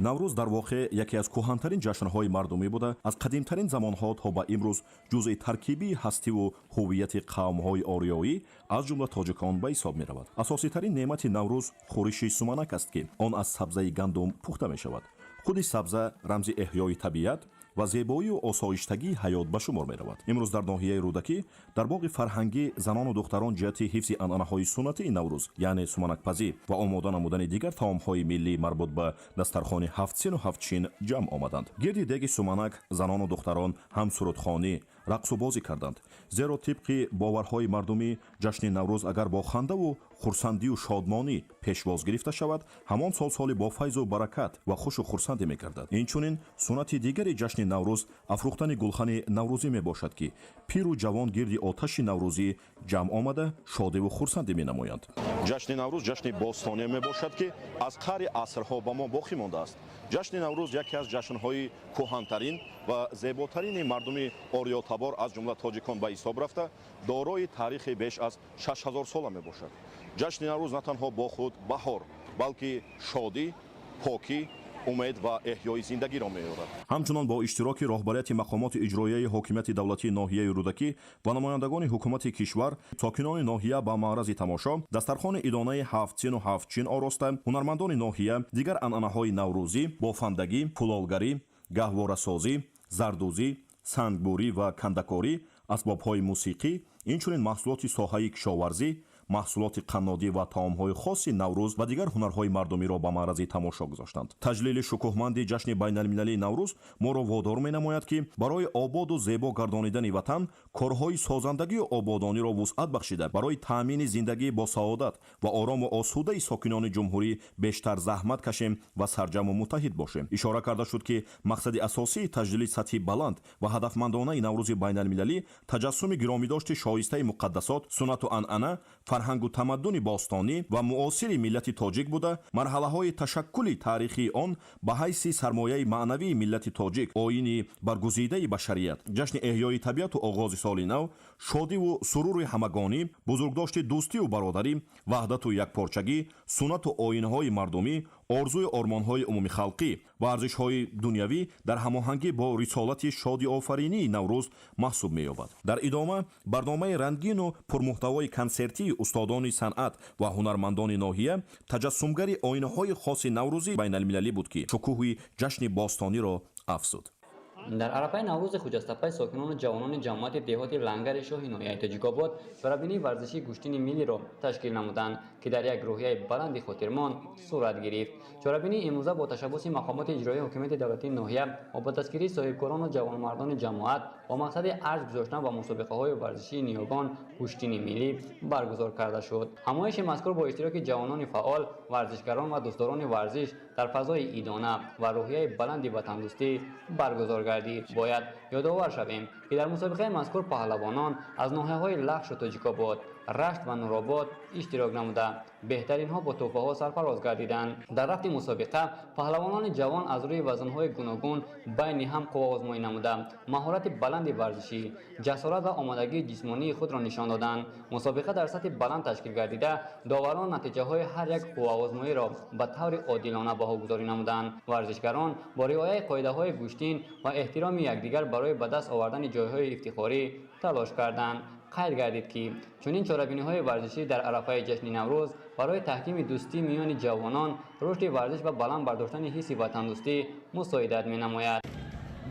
наврӯз дар воқеъ яке аз кӯҳантарин ҷашнҳои мардумӣ буда аз қадимтарин замонҳо то ба имрӯз ҷузъи таркибии ҳастиву ҳуввияти қавмҳои ориёӣ аз ҷумла тоҷикон ба ҳисоб меравад. асоситарин неъмати наврӯз хӯриши суманак аст ки он аз сабзаи гандум пухта мешавад. худи сабза рамзи эҳёи табиат ва зебоию осоиштагии ҳаёт ба шумор меравад. имрӯз дар ноҳияи рӯдакӣ дар боғи фарҳангӣ занону духтарон ҷиҳати ҳифзи анъанаҳои суннатии наврӯз яъне суманакпазӣ ва омода намудани дигар таомҳои миллӣ марбут ба дастархони ҳафтсину ҳафтчин ҷамъ омаданд. гирди деги суманак занону духтарон ҳам сурудхонӣ, рақсу бозӣ карданд. зеро тибқи боварҳои мардумӣ ҷашни наврӯз агар бо хандаву хурсандию шодмонӣ пешвоз гирифта шавад ҳамон солсоли бо файзу баракат ва хушу хурсандӣ мегардад. инчунин суннати дигари ҷашни наврӯз афрӯхтани гулхани наврӯзӣ мебошад ки пиру ҷавон гирди оташи наврӯзӣ ҷамъ омада шодиву хурсандӣ менамоянд. ҷашни наврӯз ҷашни бостоне мебошад ки аз қаъри асрҳо ба мо боқӣ мондааст. ҷашни наврӯз яке аз ҷашнҳои кӯҳантарин ва зеботарини мардуми ориётабор аз ҷумла тоҷикон ба ҳисоб рафта дорои таърихи беш аз 6000 сола мебошад. ҷашни наврӯз на танҳо бо худ баҳор балки шодӣ, покӣ, умед ва эҳёи зиндагиро меёрад. ҳамчунон бо иштироки роҳбарияти мақомоти иҷроияи ҳокимияти давлатии ноҳияи рӯдакӣ ва намояндагони ҳукумати кишвар сокинони ноҳия ба маърази тамошо дастархони идонаи ҳафтсину ҳафтчин ороста ҳунармандони ноҳия дигар анъанаҳои наврӯзӣ бофандагӣ, пулолгарӣ, гаҳворасозӣ, зардӯзӣ, сангбурӣ ва кандакорӣ, асбобҳои мусиқӣ, инчунин маҳсулоти соҳаи кишоварзӣ, маҳсулоти қаннодӣ ва таомҳои хоси наврӯз ва дигар ҳунарҳои мардумиро ба маърази тамошо гузоштанд. таҷлили шукӯҳманди ҷашни байналмилалии наврӯз моро водор менамояд ки барои ободу зебо гардонидани ватан корҳои созандагию ободониро вусъат бахшида барои таъмини зиндагии босаодат ва орому осудаи сокинони ҷумҳурӣ бештар заҳмат кашем ва сарҷаму муттаҳид бошем. ишора карда шуд ки мақсади асосии таҷлили сатҳи баланд ва ҳадафмандонаи наврӯзи байналмилалӣ таҷассуми гиромидошти шоистаи муқаддасот, суннату анъана, фарҳангу тамаддуни бостонӣ ва муосири миллати тоҷик буда, марҳалаҳои ташаккули таърихии он ба ҳайси сармояи маънавии миллати тоҷик, оини баргузидаи башарият. ҷашни эҳёи табиату оғози соли нав, шодиву сурури ҳамагонӣ, бузургдошти дӯстиву бародарӣ, ваҳдату якпорчагӣ, суннату оинҳои мардумӣ, орзуи ормонҳои умумихалқӣ ва арзишҳои дунявӣ дар ҳамоҳангӣ бо рисолати шодиофаринии наврӯз маҳсуб меёбад. дар идома барномаи рангину пурмуҳтавои консертии устодони санъат ва ҳунармандони ноҳия таҷассумгари оинаҳои хоси наврӯзии байналмилалӣ буд ки шукӯҳи ҷашни бостониро афзуд. дар арафаи наврӯзи хуҷастапай сокинони ҷавонони ҷамъияти деҳоти лангари шоҳи ноҳияи тоҷикобод чорабинии варзишии гӯштини миллиро ташкил намуданд ки дар як рӯҳияи баланди хотирмон сурат гирифт. чорабинӣ имрӯза бо ташаббуси мақомоти иҷроии ҳокимияти давлатии ноҳия ва бо дастгирии соҳибкорону ҷавонмардони ҷамоат бо мақсади арз гузоштан ба мусобиқаҳои варзишии ниёбон гӯштини миллӣ баргузор карда шуд. ҳамоиши мазкур бо иштироки ҷавонони фаъол, варзишгарон ва дӯстдорони варзиш дар фазои идона ва рӯҳияи баланди ватандӯстӣ баргузор гардид. бояд ёдовар шавем ки дар мусобиқаи мазкур паҳлавонон аз ноҳияҳои лахшу тоҷикобод, рашт ва нуробод иштирок намуда беҳтаринҳо бо тӯҳфаҳо сарфароз гардиданд. дар рафти мусобиқа паҳлавонони ҷавон аз рӯи вазнҳои гуногун байни ҳам қувваозмоӣ намуда маҳорати баланди варзишӣ, ҷасорат ва омодагии ҷисмонии худро нишон доданд. мусобиқа дар сатҳи баланд ташкил гардида доварон натиҷаҳои ҳар як қувваозмоиро ба таври одилона баҳогузорӣ намуданд. варзишгарон бо риояи қоидаҳои гӯштин ва эҳтироми якдигар барои ба даст овардани ҷойҳои ифтихорӣ талош карданд. қайд гардид ки чунин чорабиниҳои варзишӣ дар арафаи ҷашни наврӯз барои таҳкими дӯстӣ миёни ҷавонон, рушди варзиш ва баланд бардоштани ҳисси ватандӯстӣ мусоидат менамояд.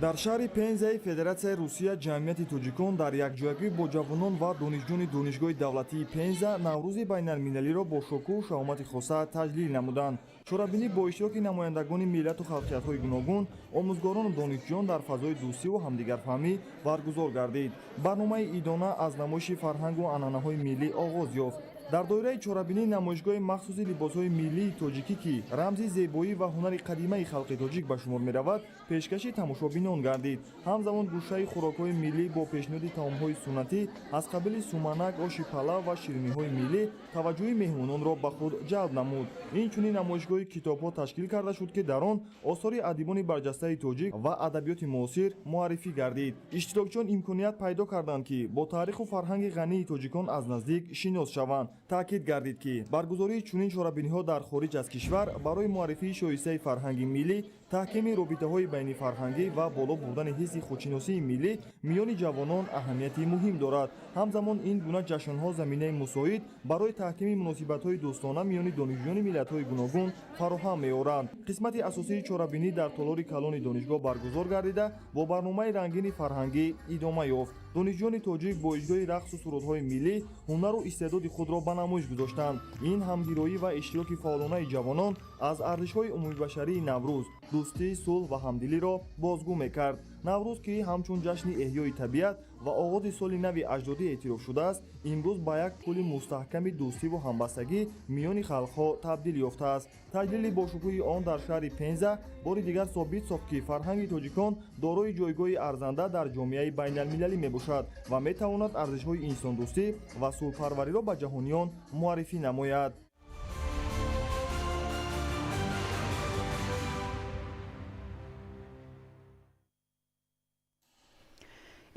дар шаҳри пензаи федератсияи русия ҷамъияти тоҷикон дар якҷоягӣ бо ҷавонон ва донишҷӯёни донишгоҳи давлатии пенза наврӯзи байналмилалиро бо шукӯҳу шаҳомати хоса таҷлил намуданд. чорабинӣ бо иштироки намояндагони миллату халқиятҳои гуногун, омӯзгорону донишҷӯён дар фазои дӯстиву ҳамдигарфаҳмӣ баргузор гардид. барномаи идона аз намоиши фарҳангу анъанаҳои миллӣ оғоз ёфт. дар доираи чорабинӣ намоишгоҳи махсуси либосҳои миллии тоҷикӣ ки рамзи зебоӣ ва ҳунари қадимаи халқи тоҷик ба шумор меравад пешкаши тамошобинон гардид. ҳамзамон гӯшаи хӯрокҳои миллӣ бо пешниҳоди таомҳои суннатӣ аз қабили суманак, оши палав ва шириниҳои миллӣ таваҷҷӯҳи меҳмононро ба худ ҷалб намуд. инчунин намоишгоҳи китобҳо ташкил карда шуд ки дар он осори адибони барҷастаи тоҷик ва адабиёти муосир муаррифӣ гардид. иштирокчиён имконият пайдо карданд ки бо таъриху фарҳанги ғании тоҷикон аз наздик шинос шаванд. таъкид гардид ки баргузории чунин чорабиниҳо дар хориҷ аз кишвар барои муаррифии шоистаи фарҳанги миллӣ, таҳкими робитаҳои байнифарҳангӣ ва боло бурдани ҳисси худшиносии миллӣ миёни ҷавонон аҳамияти муҳим дорад. ҳамзамон ин гуна ҷашнҳо заминаи мусоид барои таҳкими муносибатҳои дӯстона миёни донишҷӯёни миллатҳои гуногун фароҳам меоранд. қисмати асосии чорабинӣ дар толори калони донишгоҳ баргузор гардида бо барномаи рангини фарҳангӣ идома ёфт. донишҷӯёни тоҷик бо иҷрои рақсу сурудҳои миллӣ ҳунару истеъдоди худро ба намоиш гузоштанд. ин ҳамгироӣ ва иштироки фаъолонаи ҷавонон аз арзишҳои умумибашарии наврӯз, дӯстӣ, сулҳ ва ҳамдилиро бозгӯ мекард. наврӯз ки ҳамчун ҷашни эҳёи табиат ва оғози соли нави аҷдодӣ эътироф шудааст, имрӯз ба як пули мустаҳками дӯстиву ҳамбастагӣ миёни халқҳо табдил ёфтааст. таҷлили бошукӯҳи он дар шаҳри пенза бори дигар собит сохт ки фарҳанги тоҷикон дорои ҷойгоҳи арзанда дар ҷомеаи байналмилалӣ мебошад ва метавонад арзишҳои инсондӯстӣ ва сулҳпарвариро ба ҷаҳониён муаррифӣ намояд.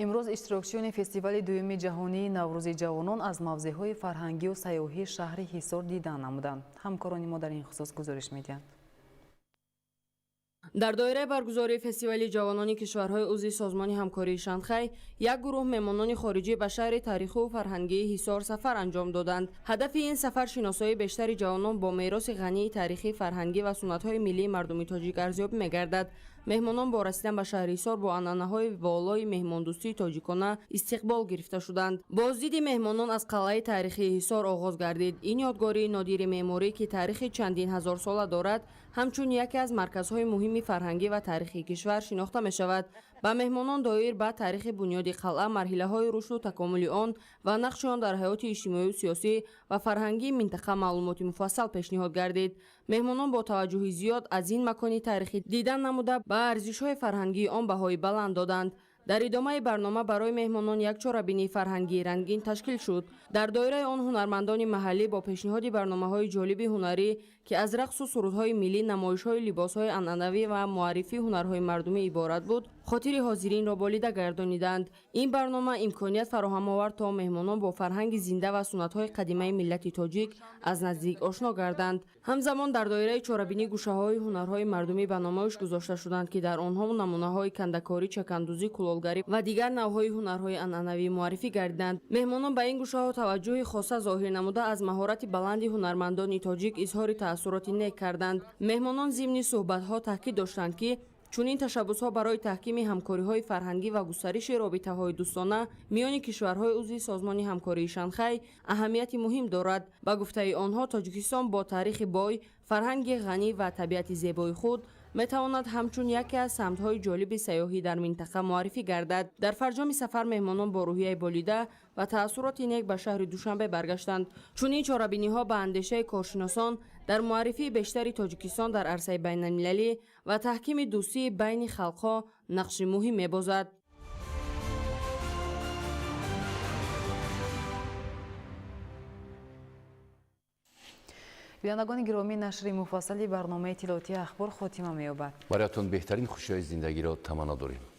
имрӯз иштирокчиёни фестивали дуюми ҷаҳонии наврӯзи ҷавонон аз мавзеъҳои фарҳангию сайёҳии шаҳри ҳисор дидан намуданд. ҳамкорони мо дар ин хусус гузориш медиҳанд. дар доираи баргузории фестивали ҷавонони кишварҳои узви созмони ҳамкории шанхай як гурӯҳ меҳмонони хориҷӣ ба шаҳри таърихиву фарҳангии ҳисор сафар анҷом доданд. ҳадафи ин сафар шиносоии бештари ҷавонон бо мероси ғании таърихӣ, фарҳангӣ ва суннатҳои миллии мардуми тоҷик арзёб мегардад. меҳмонон бо расидан ба шаҳри ҳисор бо анъанаҳои волои меҳмондӯстии тоҷикона истиқбол гирифта шуданд. Боздиди меҳмонон аз қалъаи таърихии ҳисор оғоз гардид. Ин ёдгории нодири меъморӣ ки таърихи чандин ҳазорсола дорад, ҳамчун яке аз марказҳои муҳими фарҳангӣ ва таърихии кишвар шинохта мешавад. ба меҳмонон доир ба таърихи бунёди қалъа, марҳилаҳои рушду такомули он ва нақши он дар ҳаёти иҷтимоию сиёсӣ ва фарҳангии минтақа маълумоти муфассал пешниҳод гардид. меҳмонон бо таваҷҷуҳи зиёд аз ин макони таърихӣ дидан намуда ба арзишҳои фарҳангии он баҳои баланд доданд. дар идомаи барнома барои меҳмонон як чорабинии фарҳангии рангин ташкил шуд. дар доираи он ҳунармандони маҳаллӣ бо пешниҳоди барномаҳои ҷолиби ҳунарӣ ки аз рақсу сурудҳои миллӣ, намоишҳои либосҳои анъанавӣ ва муаррифии ҳунарҳои мардумӣ иборат буд, хотири ҳозиринро болида гардониданд. ин барнома имконият фароҳам овард то меҳмонон бо фарҳанги зинда ва суннатҳои қадимаи миллати тоҷик аз наздик ошно гарданд. ҳамзамон дар доираи чорабинӣ гӯшаҳои ҳунарҳои мардумӣ ба намоиш гузошта шуданд ки дар онҳо намунаҳои кандакорӣ, чакандузӣ, кулолгарӣ ва дигар навъҳои ҳунарҳои анъанавӣ муаррифӣ гардиданд. меҳмонон ба ин гӯшаҳо таваҷҷуҳи хоса зоҳир намуда аз маҳорати баланди ҳунармандони тоҷик изҳори таассуроти нек карданд. меҳмонон зимни суҳбатҳо таъкид доштанд ки чунин ташаббусҳо барои таҳкими ҳамкориҳои фарҳангӣ ва густариши робитаҳои дӯстона миёни кишварҳои узви созмони ҳамкории Шанхай аҳамияти муҳим дорад. ба гуфтаи онҳо, Тоҷикистон бо таърихи бой, фарҳанги ғанӣ ва табиати зебои худ метавонад ҳамчун яке аз самтҳои ҷолиби сайёҳӣ дар минтақа муаррифӣ гардад. дар фарҷоми сафар меҳмонон бо рӯҳияи болида ва таассуроти нек ба шаҳри Душанбе баргаштанд. чунин чорабиниҳо ба андешаи коршиносон дар муаррифии бештари Тоҷикистон дар арсаи байналмилалӣ ва таҳкими дӯстии байни халқҳо нақши муҳим мебозад. бинандагони гиромӣ, нашри муфассали барномаи иттилоотии ахбор хотима меёбад. бароятон беҳтарин хушиҳои зиндагиро таманно дорем.